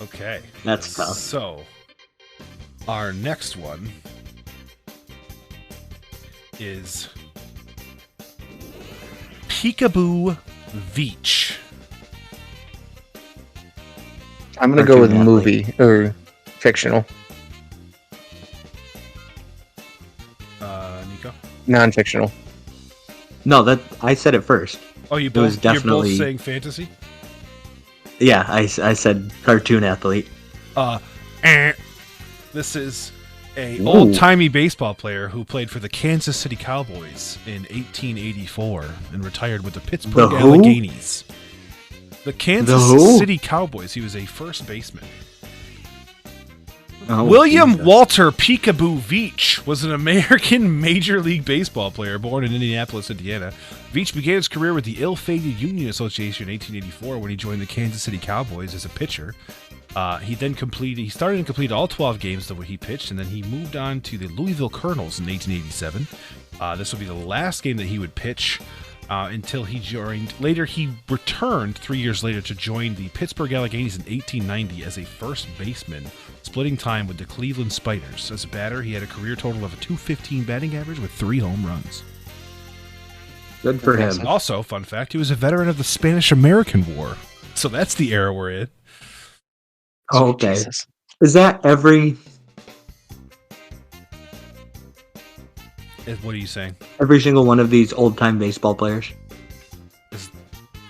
Okay. That's tough. So, our next one is Peekaboo Veach. I'm gonna go with Cartoon movie or fictional, Nico? non-fictional. No, that I said it first. Oh, you It was both, you're definitely- both saying fantasy? Yeah, I said cartoon athlete. This is a Ooh. old-timey baseball player who played for the Kansas City Cowboys in 1884 and retired with the Pittsburgh The who? Alleghenies. The Kansas who? City Cowboys. He was a first baseman. Oh, William Jesus. Walter Peekaboo Veach was an American Major League Baseball player born in Indianapolis, Indiana. Veach began his career with the ill-fated Union Association in 1884 when he joined the Kansas City Cowboys as a pitcher. He started and completed all 12 games that he pitched, and then he moved on to the Louisville Colonels in 1887. This would be the last game that he would pitch until he joined. Later, he returned 3 years later to join the Pittsburgh Alleghenies in 1890 as a first baseman, splitting time with the Cleveland Spiders. As a batter, he had a career total of a .215 batting average with 3 home runs. Good for him. Also, fun fact, he was a veteran of the Spanish-American War. So that's the era we're in. Oh, okay. Jesus. Is that every What are you saying? single one of these old time baseball players?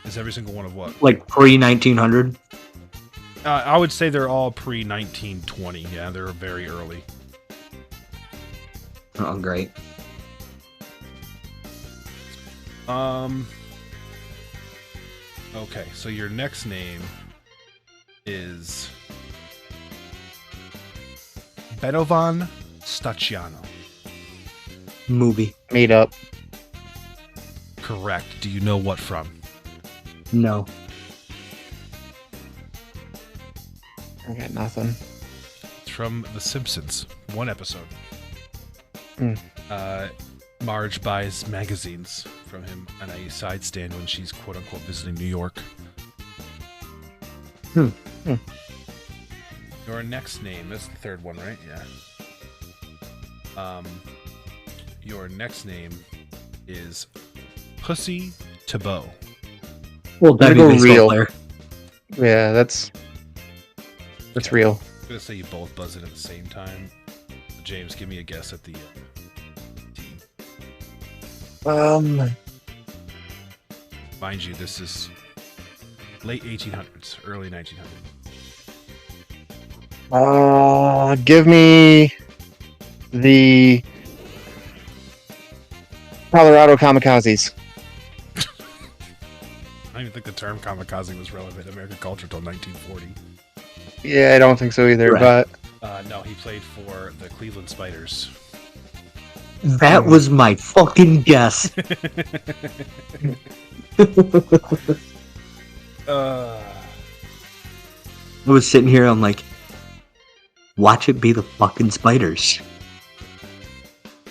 Is every single one of what? Like pre 1900? I would say they're all pre-1920. Yeah, they're very early. Oh, great. Okay, so your next name is Benovan Stacciano. Movie. Made up. Correct. Do you know what from? No. I got nothing. It's from The Simpsons. One episode. Hmm. Marge buys magazines from him on a side stand when she's quote-unquote visiting New York. Hmm. Hmm. Your next name, that's the third one, right? Yeah. Your next name is Pussy Tebow. Well, Gotta that'd go be baseball real. player. Yeah, that's real. I'm going to say you both buzz it at the same time. James, give me a guess at the team. Mind you, this is late 1800s, early 1900s. Give me the Colorado Kamikazes. I don't even think the term kamikaze was relevant in American culture until 1940. Yeah, I don't think so either, Right. but No, he played for the Cleveland Spiders. That was my fucking guess. I was sitting here, I'm like, watch it be the fucking Spiders.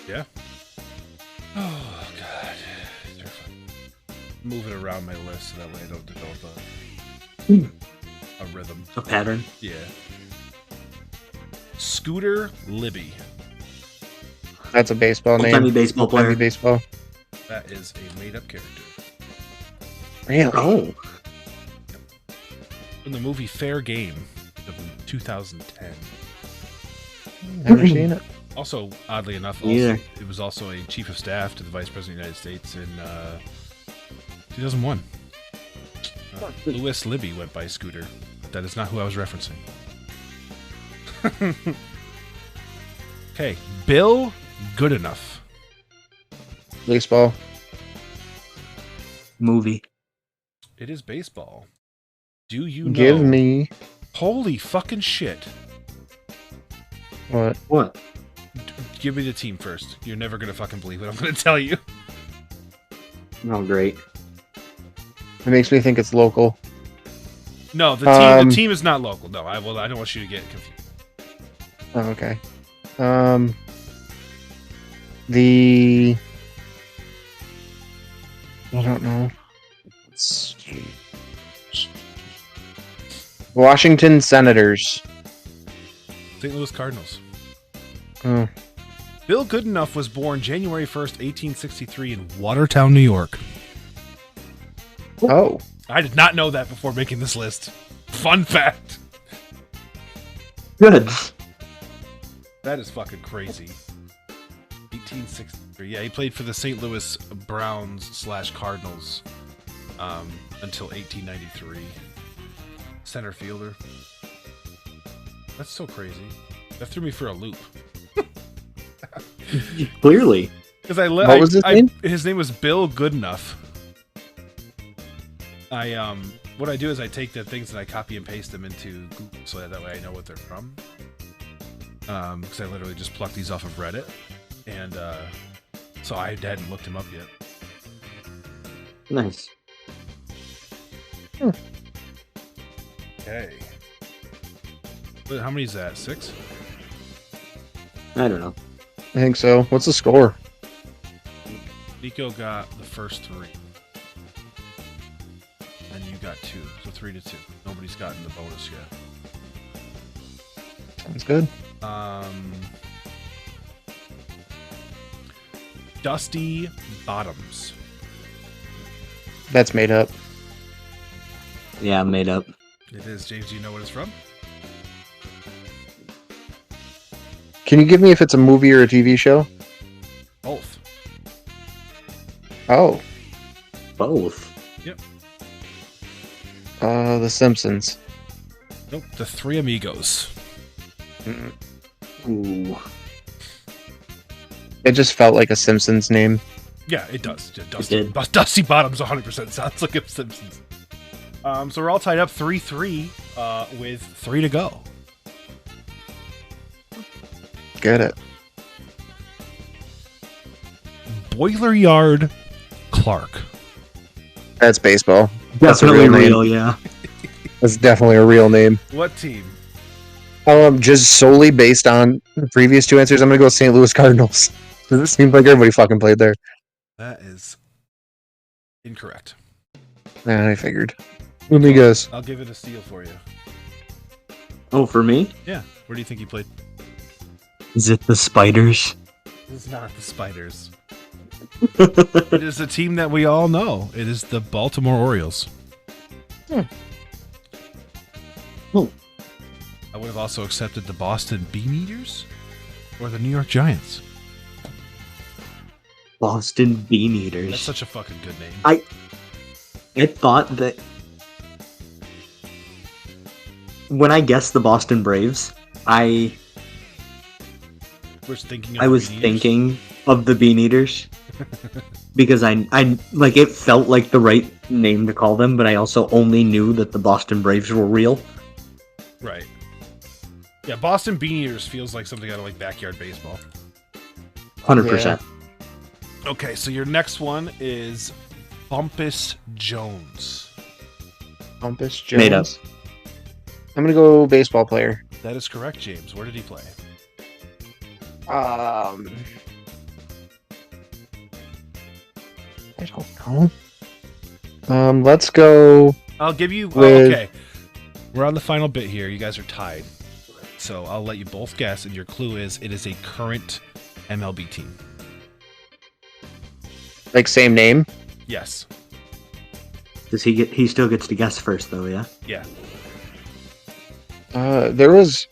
Yeah. Oh, God. They're fun. Move it around my list so that way I don't develop a rhythm. A pattern. Yeah. Scooter Libby. that's a baseball name. Old-timey baseball Old-timey player. baseball. That is a made-up character. Really? Oh. In the movie Fair Game of 2010. Never seen it. Also, oddly enough, Neither. it was also a chief of staff to the Vice President of the United States in 2001. Louis Libby went by scooter. That is not who I was referencing. Okay, Bill Goodenough. Baseball. Movie. It is baseball. Do you know? Give me Holy fucking shit. what? What? Give me the team first. You're never going to fucking believe what I'm going to tell you. Oh, great. It makes me think it's local. No, the team is not local. No, I don't want you to get confused. Oh, okay. The I don't know. Washington Senators. St. Louis Cardinals. Oh, Bill Goodenough was born January 1st, 1863 in Watertown, New York. oh, I did not know that before making this list. Fun fact. Good. That is fucking crazy. 1863. Yeah, he played for the St. Louis Browns / Cardinals until 1893. Center fielder. That's so crazy. That threw me for a loop. Clearly. Because what was his name? His name was Bill Goodenough. What I do is I take the things and I copy and paste them into Google so that way I know what they're from. Because I literally just plucked these off of Reddit, and so I hadn't looked him up yet. Nice. Okay. But how many is that? 6? I don't know. I think so. What's the score? Nico got the first 3. And you got 2, so 3-2. Nobody's gotten the bonus yet. Sounds good. Dusty Bottoms. That's made up. Yeah, made up. It is. James, do you know what it's from? Can you give me if it's a movie or a TV show? Both. Oh, Both. Yep. The Simpsons. Nope. The Three Amigos. Mm. Ooh. It just felt like a Simpsons name. Yeah, it does. Yeah, did. Dusty Bottoms 100% sounds like a Simpsons. So we're all tied up 3-3 with 3 to go. Get it. Boiler Yard Clark. That's baseball. That's a Definitely real real, name. yeah. That's definitely a real name. What team? Just solely based on the previous 2 answers, I'm gonna go St. Louis Cardinals. Does it seem like everybody fucking played there? That is incorrect. I figured. Let me guess. I'll give it a steal for you. Oh, for me? Yeah. Where do you think he played? Is it the Spiders? It's not the Spiders. It is a team that we all know. It is the Baltimore Orioles. Oh. I would have also accepted the Boston Beaneaters or the New York Giants. Boston Bean Eaters. That's such a fucking good name. I thought that when I guessed the Boston Braves, I was thinking of the Bean Eaters because I like it felt like the right name to call them, but I also only knew that the Boston Braves were real. Right. Yeah, Boston Beaneaters feels like something out of like backyard baseball. 100%. Okay, so your next one is Bumpus Jones. Bumpus Jones. Made up. I'm gonna go baseball player. That is correct, James. Where did he play? I don't know. Let's go. I'll give you. With- okay, we're on the final bit here. You guys are tied, so I'll let you both guess. And your clue is it is a current MLB team. Like same name. Yes. Does he get? He still gets to guess first, though. Yeah. Yeah. There was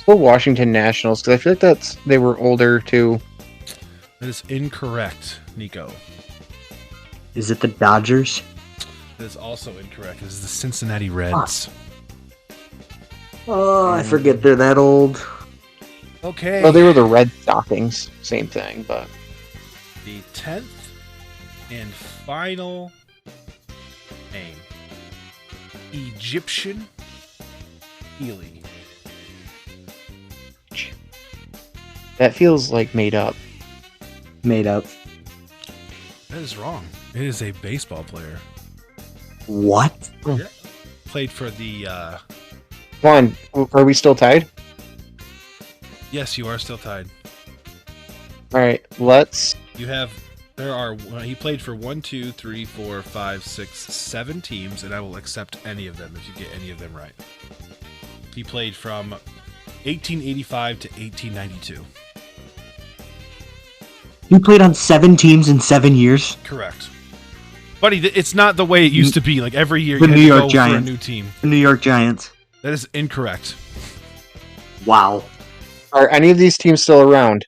the Washington Nationals because I feel like they were older too. That is incorrect, Nico. Is it the Dodgers? That is also incorrect. It is the Cincinnati Reds. Oh, I forget they're that old. Okay. Well, they were the Red Stockings. Same thing, but The 10th and final name. Egyptian Healy. that feels like made up. Made up. That is wrong. It is a baseball player. What? Played for the Come on, are we still tied? yes, you are still tied. All right, let's. You have he played for 1, 2, 3, 4, 5, 6, 7 teams, and I will accept any of them if you get any of them right. He played from 1885 to 1892. You played on 7 teams in 7 years? Correct. Buddy, it's not the way it used to be. Like every year The you had New to York go for a Giants. new team. The New York Giants. That is incorrect. Wow. Are any of these teams still around?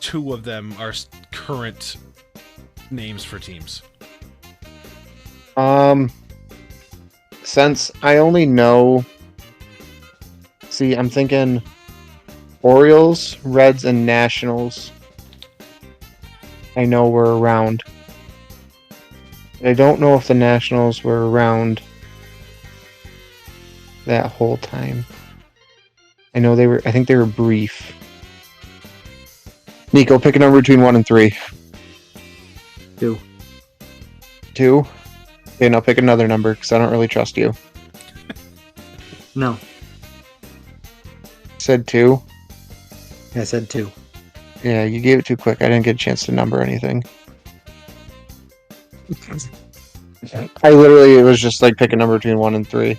2 of them are current names for teams. Since I only know. See, I'm thinking Orioles, Reds, and Nationals. I know were around. I don't know if the Nationals were around that whole time. I know they were. I think they were brief. Nico, pick a number between 1 and 3. 2. 2. Okay, now pick another number because I don't really trust you. No. Said 2. I said 2. Yeah, you gave it too quick. I didn't get a chance to number anything. I literally, it was just like pick a number between 1 and 3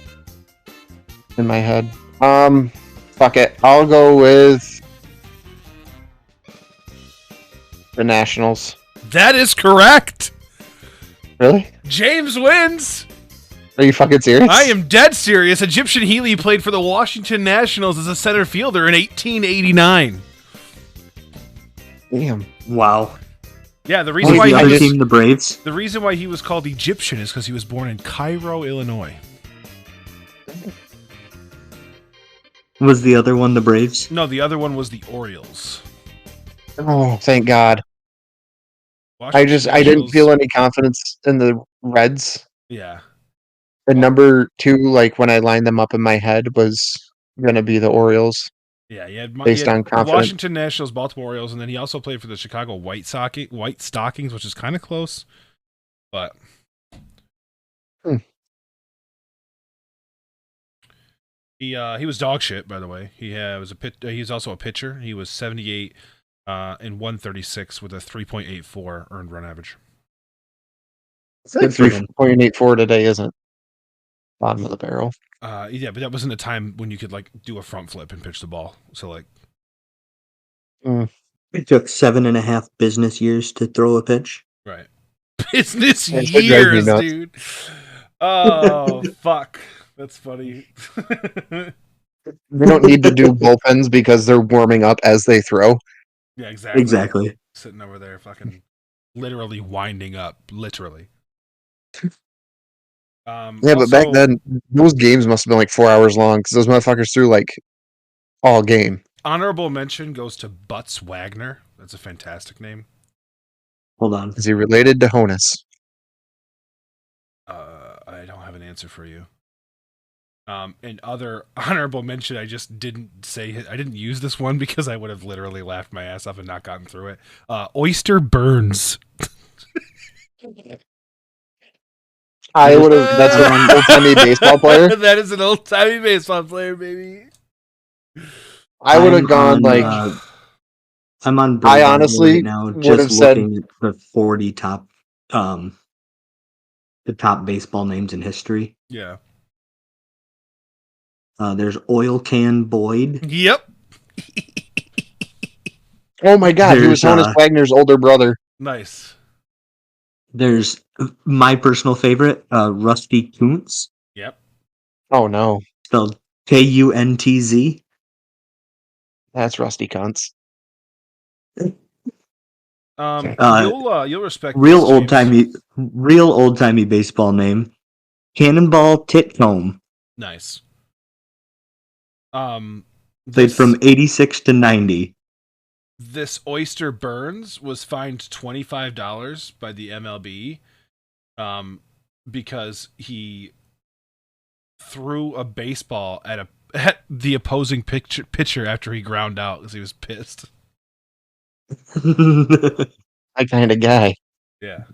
in my head. Fuck it. I'll go with the Nationals. That is correct. Really? James wins. Are you fucking serious? I am dead serious. Egyptian Healy played for the Washington Nationals as a center fielder in 1889. Damn. Wow. Yeah, the Was reason why the other he team the Braves? the reason why he was called Egyptian is because he was born in Cairo, Illinois. Was the other one the Braves? No, the other one was the Orioles. Oh, thank God. I Washington didn't Nationals- feel any confidence in the Reds. Yeah. And number 2, like when I lined them up in my head, was gonna be the Orioles. Yeah, he had, Based on confidence. Washington Nationals, Baltimore Orioles, and then he also played for the Chicago White Stockings, which is kind of close. But he was dog shit, by the way. He's also a pitcher. He was 78 and 136 with a 3.84 earned run average. It's like Good for him. 3.84 today, isn't bottom of the barrel. Yeah, but that wasn't a time when you could like do a front flip and pitch the ball. So like, It took 7.5 business years to throw a pitch. right, business That shit drives me years, nuts. dude. Oh fuck, that's funny. They don't need to do bullpens because they're warming up as they throw. Yeah, exactly. Exactly. Sitting over there, fucking, literally winding up, literally. Yeah, but back then, those games must have been like 4 hours long because those motherfuckers threw like all game. Honorable mention goes to Butts Wagner. That's a fantastic name. Hold on. Is he related to Honus? I don't have an answer for you. And other honorable mention, I just didn't say. I didn't use this one because I would have literally laughed my ass off and not gotten through it. Oyster Burns. I would have. That's an old-timey baseball player. That is an old-timey baseball player, baby. I would have I'm gone on, like. I'm on. I Breakdown honestly right now, would just have said- looking at the 40 top, the top baseball names in history. Yeah. There's Oil Can Boyd. Yep. Oh my God, he was There's, Honus Wagner's older brother. Nice. There's my personal favorite, Rusty Kuntz, Yep. Oh no, spelled Kuntz. that's Rusty Kuntz. You'll respect this, James. Real old timey baseball name. Cannonball Titcomb. Nice. Played from 86 to 90. This Oyster Burns was fined $25 by the MLB because he threw a baseball at the opposing pitcher after he ground out because he was pissed. That kind of guy. Yeah.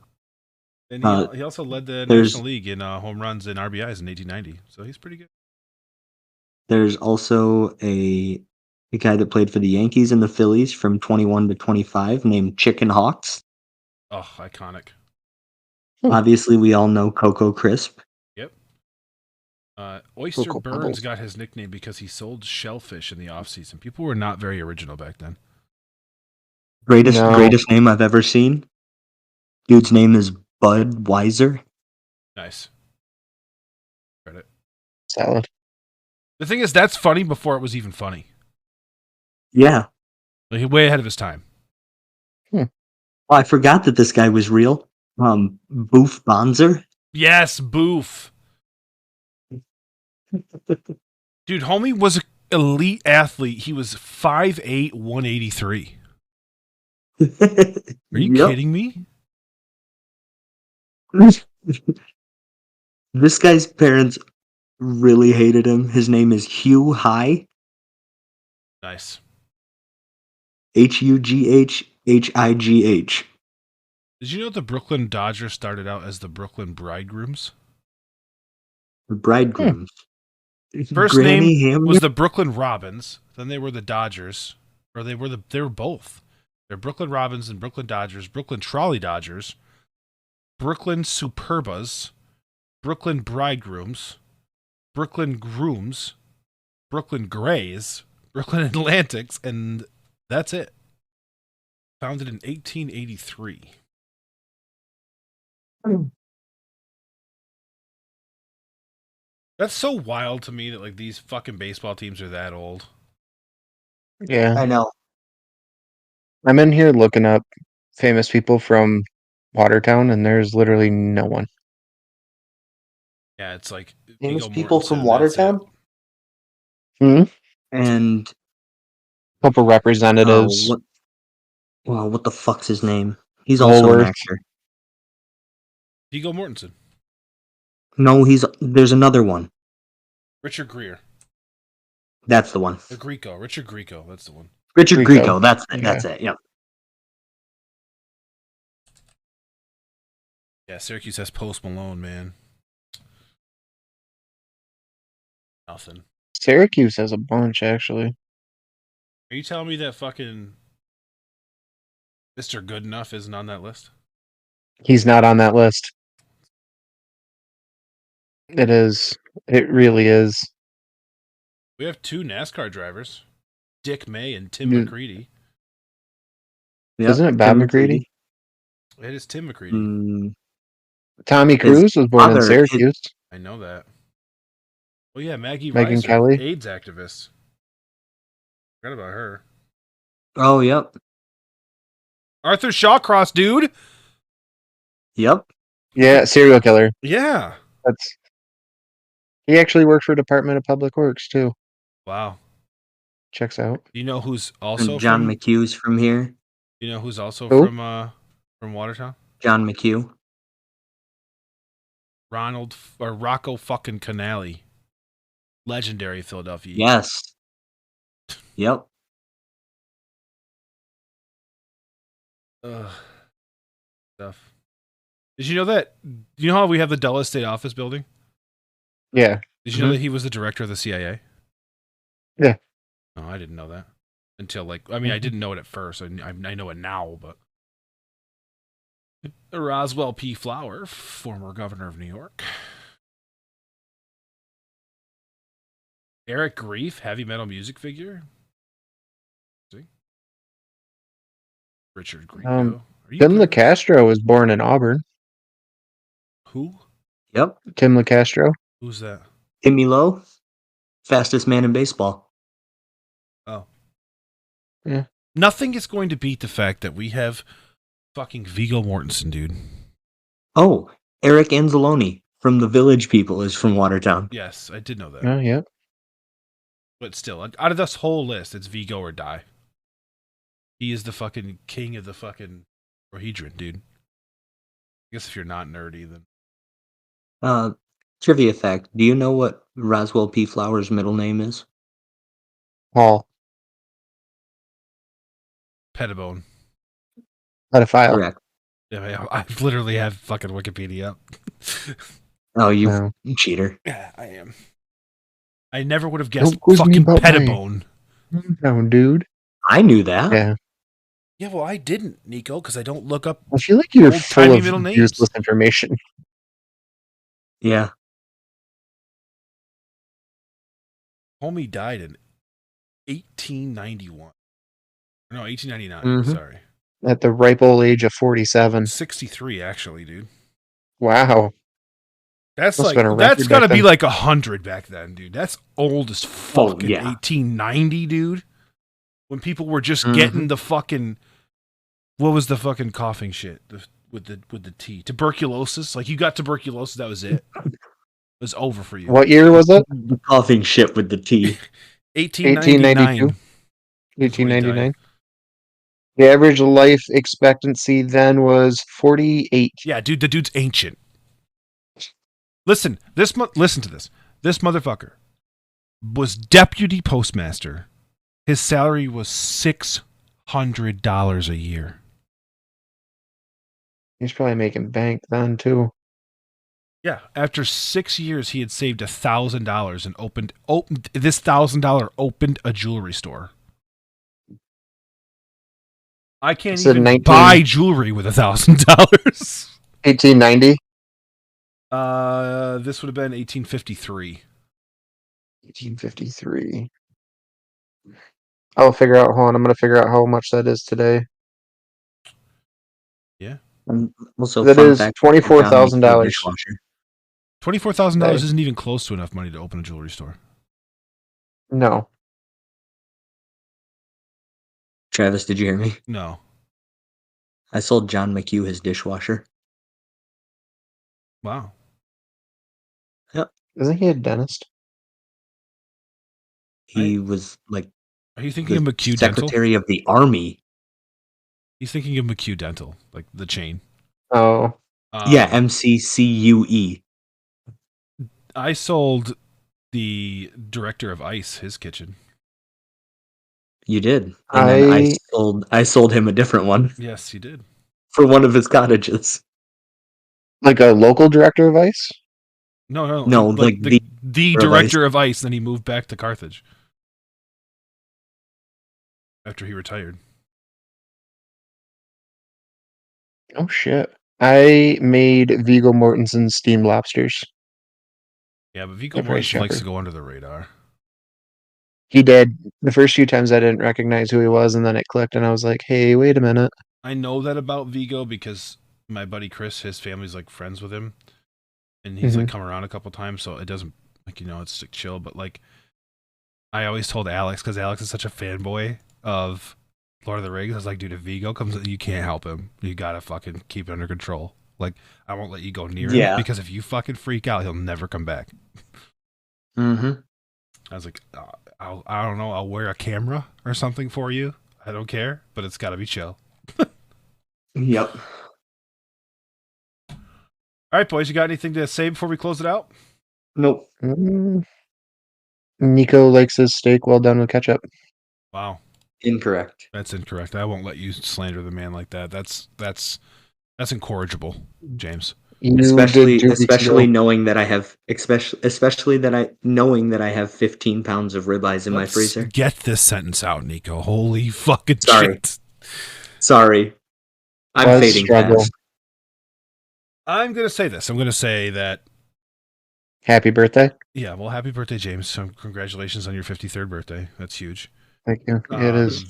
And he also led the there's- National League in home runs and RBIs in 1890, so he's pretty good. There's also a guy that played for the Yankees and the Phillies from 21 to 25 named Chicken Hawks. Oh, iconic. Obviously, we all know Coco Crisp. Yep. Oyster Cocoa Burns Pebbles. got his nickname because he sold shellfish in the offseason. People were not very original back then. Greatest name I've ever seen. Dude's name is Bud Weiser. Nice. Credit. Salad. The thing is, that's funny before it was even funny. Yeah. Like, way ahead of his time. Well, I forgot that this guy was real. Boof Bonzer. Yes, Boof. Dude, homie was an elite athlete. He was 5'8", 183. Are you kidding me? This guy's parents really hated him. His name is Hugh High. Nice. Hughhigh. Did you know the Brooklyn Dodgers started out as the Brooklyn Bridegrooms? The Bridegrooms. First Granny name Hamlin? was the Brooklyn Robins. Then they were the Dodgers, or they were both. They're Brooklyn Robins and Brooklyn Dodgers, Brooklyn Trolley Dodgers, Brooklyn Superbas, Brooklyn Bridegrooms, Brooklyn Grooms, Brooklyn Grays, Brooklyn Atlantics, and that's it. Founded in 1883. That's so wild to me that like these fucking baseball teams are that old. Yeah. I know. I'm in here looking up famous people from Watertown, and there's literally no one. Yeah, it's like Famous Viggo people from Mortensen, that's Watertown? it. And Couple representatives. what the fuck's his name? He's also an Woolworth. actor. Viggo Mortensen. No, there's another one. Richard Gere. That's the one. Or Grieco. Richard Grieco, that's the one. Richard Grieco. Grieco. That's it. That's it. Yep. Yeah, Syracuse has Post Malone, man. Nothing. Syracuse has a bunch, actually. Are you telling me that fucking Mr. Goodenough isn't on that list? He's not on that list. It is. It really is. We have two NASCAR drivers, Dick May and Tim Yeah. McCready. Yep. Isn't it Bob Tim McCready? It is Tim McCready. Tommy Cruise was born in father- Syracuse. I know that. Oh yeah, Maggie Megan Reiser, Kelly. AIDS activist. Forgot about her. Oh, yep. Arthur Shawcross, dude. Yep. Yeah, serial killer. Yeah. He actually worked for Department of Public Works too. Wow. Checks out. Do you know who's also And John from? McHugh's from here. You know who's also Who? from Watertown? John McHugh. Rocco fucking Canale. Legendary Philadelphia. Yes. Yep. Ugh. Stuff. Did you know that? You know how we have the Dulles State Office building? Yeah. Did you know that he was the director of the CIA? Yeah. No, I didn't know that until I didn't know it at first. I know it now, but Roswell P. Flower, former governor of New York. Eric Grief, heavy metal music figure. See? Richard Grieco. Tim LaCastro was born in Auburn. Who? Yep. Tim LaCastro. Who's that? Timmy Lowe. Fastest man in baseball. Oh. Yeah. Nothing is going to beat the fact that we have Fucking Viggo Mortensen, dude. Oh, Eric Anzalone from the Village People is from Watertown. Yes, I did know that. Oh, yeah. But still, out of this whole list, it's Viggo or die. He is the fucking king of the fucking Rohedron, dude. I guess if you're not nerdy, then... Trivia fact. Do you know what Roswell P. Flowers' middle name is? Paul. Pettibone. Pedophile. Correct. Yeah, I literally have fucking Wikipedia up. Oh, you No. cheater. Yeah, I am. I never would have guessed Don't quiz me fucking about Pettibone. No, dude. I knew that. Yeah. Yeah, well, I didn't, Nico, because I don't look up I feel like you're full old-timey of middle names. useless information. Yeah. Homie died in 1891. No, 1899. Mhm. Sorry. At the ripe old age of 47. 63, actually, dude. Wow. That's Must've like been a that's record gotta back be then. like 100 back then, dude. That's old as fuck. Oh, yeah. 1890, dude. When people were just Mhm. getting the fucking what was the fucking coughing shit with the T? Tuberculosis. Like you got tuberculosis, that was it. It was over for you. What year was it? The coughing shit with the T. 1899. 1899. The average life expectancy then was 48. Yeah, dude, the dude's ancient. Listen to this. This motherfucker was deputy postmaster. His salary was $600 a year. He's probably making bank then too. Yeah, after 6 years, he had saved $1,000 and opened this $1,000 opened a jewelry store. I can't Said even 19 buy jewelry with $1,000. 1890. This would have been 1853. 1853. I'll figure out. Hold on, I'm gonna figure out how much that is today. Yeah, Also, That fun is fact, $24,000. dishwasher. $24,000 Hey. isn't even close to enough money to open a jewelry store. No. Travis, did you hear me? No. I sold John McHugh his dishwasher. Wow. Isn't he a dentist? He was like Are you thinking the of McHugh Dental? Secretary of the Army. He's thinking of McHugh Dental, like the chain. Oh. Yeah, MCCUE. I sold the director of ICE his kitchen. You did. And then I I sold him a different one Yes, you did. for one of his cottages. like a local director of ICE? No, No, like like the of director of ICE. Then he moved back to Carthage after he retired. Oh shit. I made Viggo Mortensen steamed lobsters. Yeah, but Viggo The price Mortensen likes checker. to go under the radar. He did. The first few times I didn't recognize who he was, and then it clicked, and I was like, hey, wait a minute. I know that about Viggo because my buddy Chris, his family's like friends with him, and he's like come around a couple times, so it doesn't like it's like chill. But like, I always told Alex because Alex is such a fanboy of Lord of the Rings. I was like, dude, if Viggo comes, you can't help him. You gotta fucking keep it under control. Like, I won't let you go near him because if you fucking freak out, he'll never come back. Mm-hmm. I was like, I don't know, I'll wear a camera or something for you. I don't care, but it's got to be chill. Yep. All right, boys, you got anything to say before we close it out? Nope. Nico likes his steak well done with ketchup. Wow, Incorrect. that's incorrect. I won't let you slander the man like that. That's incorrigible, James. Especially knowing that I have knowing that I have 15 pounds of ribeyes in my freezer. Get this sentence out, Nico. Holy fucking shit. Sorry. I'm fading fast. I'm going to say this. I'm going to say that happy birthday. Yeah, well, happy birthday, James. So congratulations on your 53rd birthday. That's huge. Thank you. It is.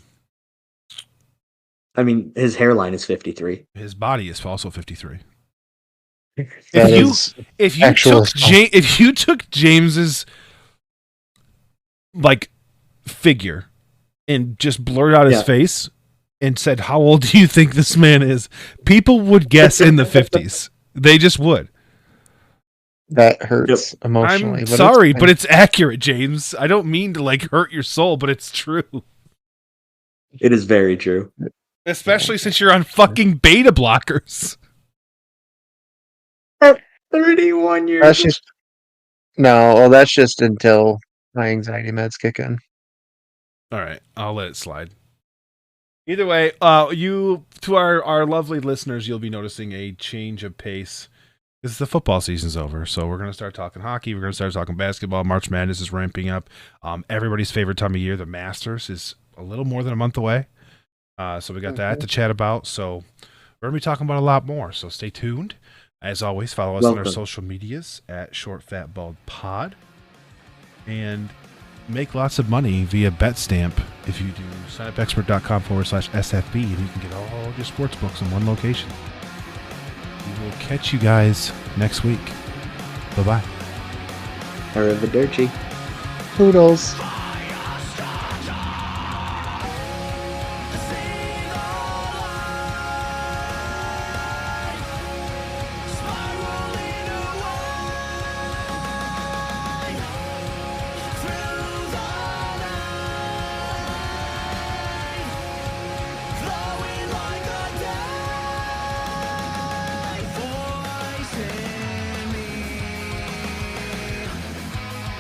I mean, his hairline is 53. His body is also 53. If you took James's like figure and just blurred out his face, and said, "How old do you think this man is?" people would guess in the 50s. They just would. That hurts emotionally. I'm sorry, but it's accurate, James. I don't mean to like hurt your soul, but it's true. It is very true. Especially since you're on fucking beta blockers. 31 years. That's just that's just until my anxiety meds kick in. All right, I'll let it slide. Either way, you to our lovely listeners, you'll be noticing a change of pace. Because the football season's over, so we're going to start talking hockey. We're going to start talking basketball. March Madness is ramping up. Everybody's favorite time of year, the Masters, is a little more than a month away. So we got that to chat about. So we're going to be talking about a lot more. So stay tuned. As always, follow us on our social medias at Short Fat Bald Pod. And make lots of money via BetStamp if you do signupexpert.com/SFB, and you can get all your sports books in one location. We will catch you guys next week. Bye-bye. Arrivederci. Poodles.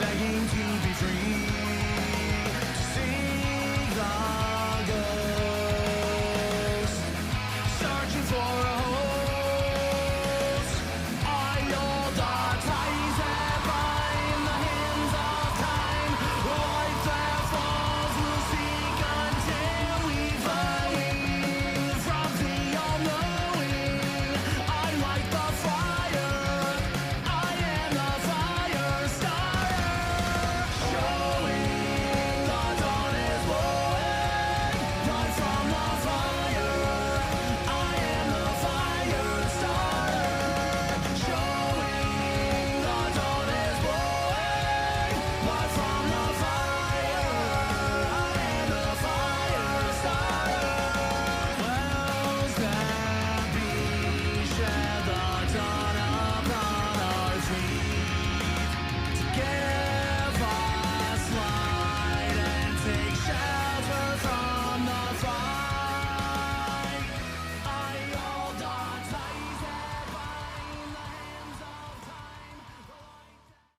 Begging to be free.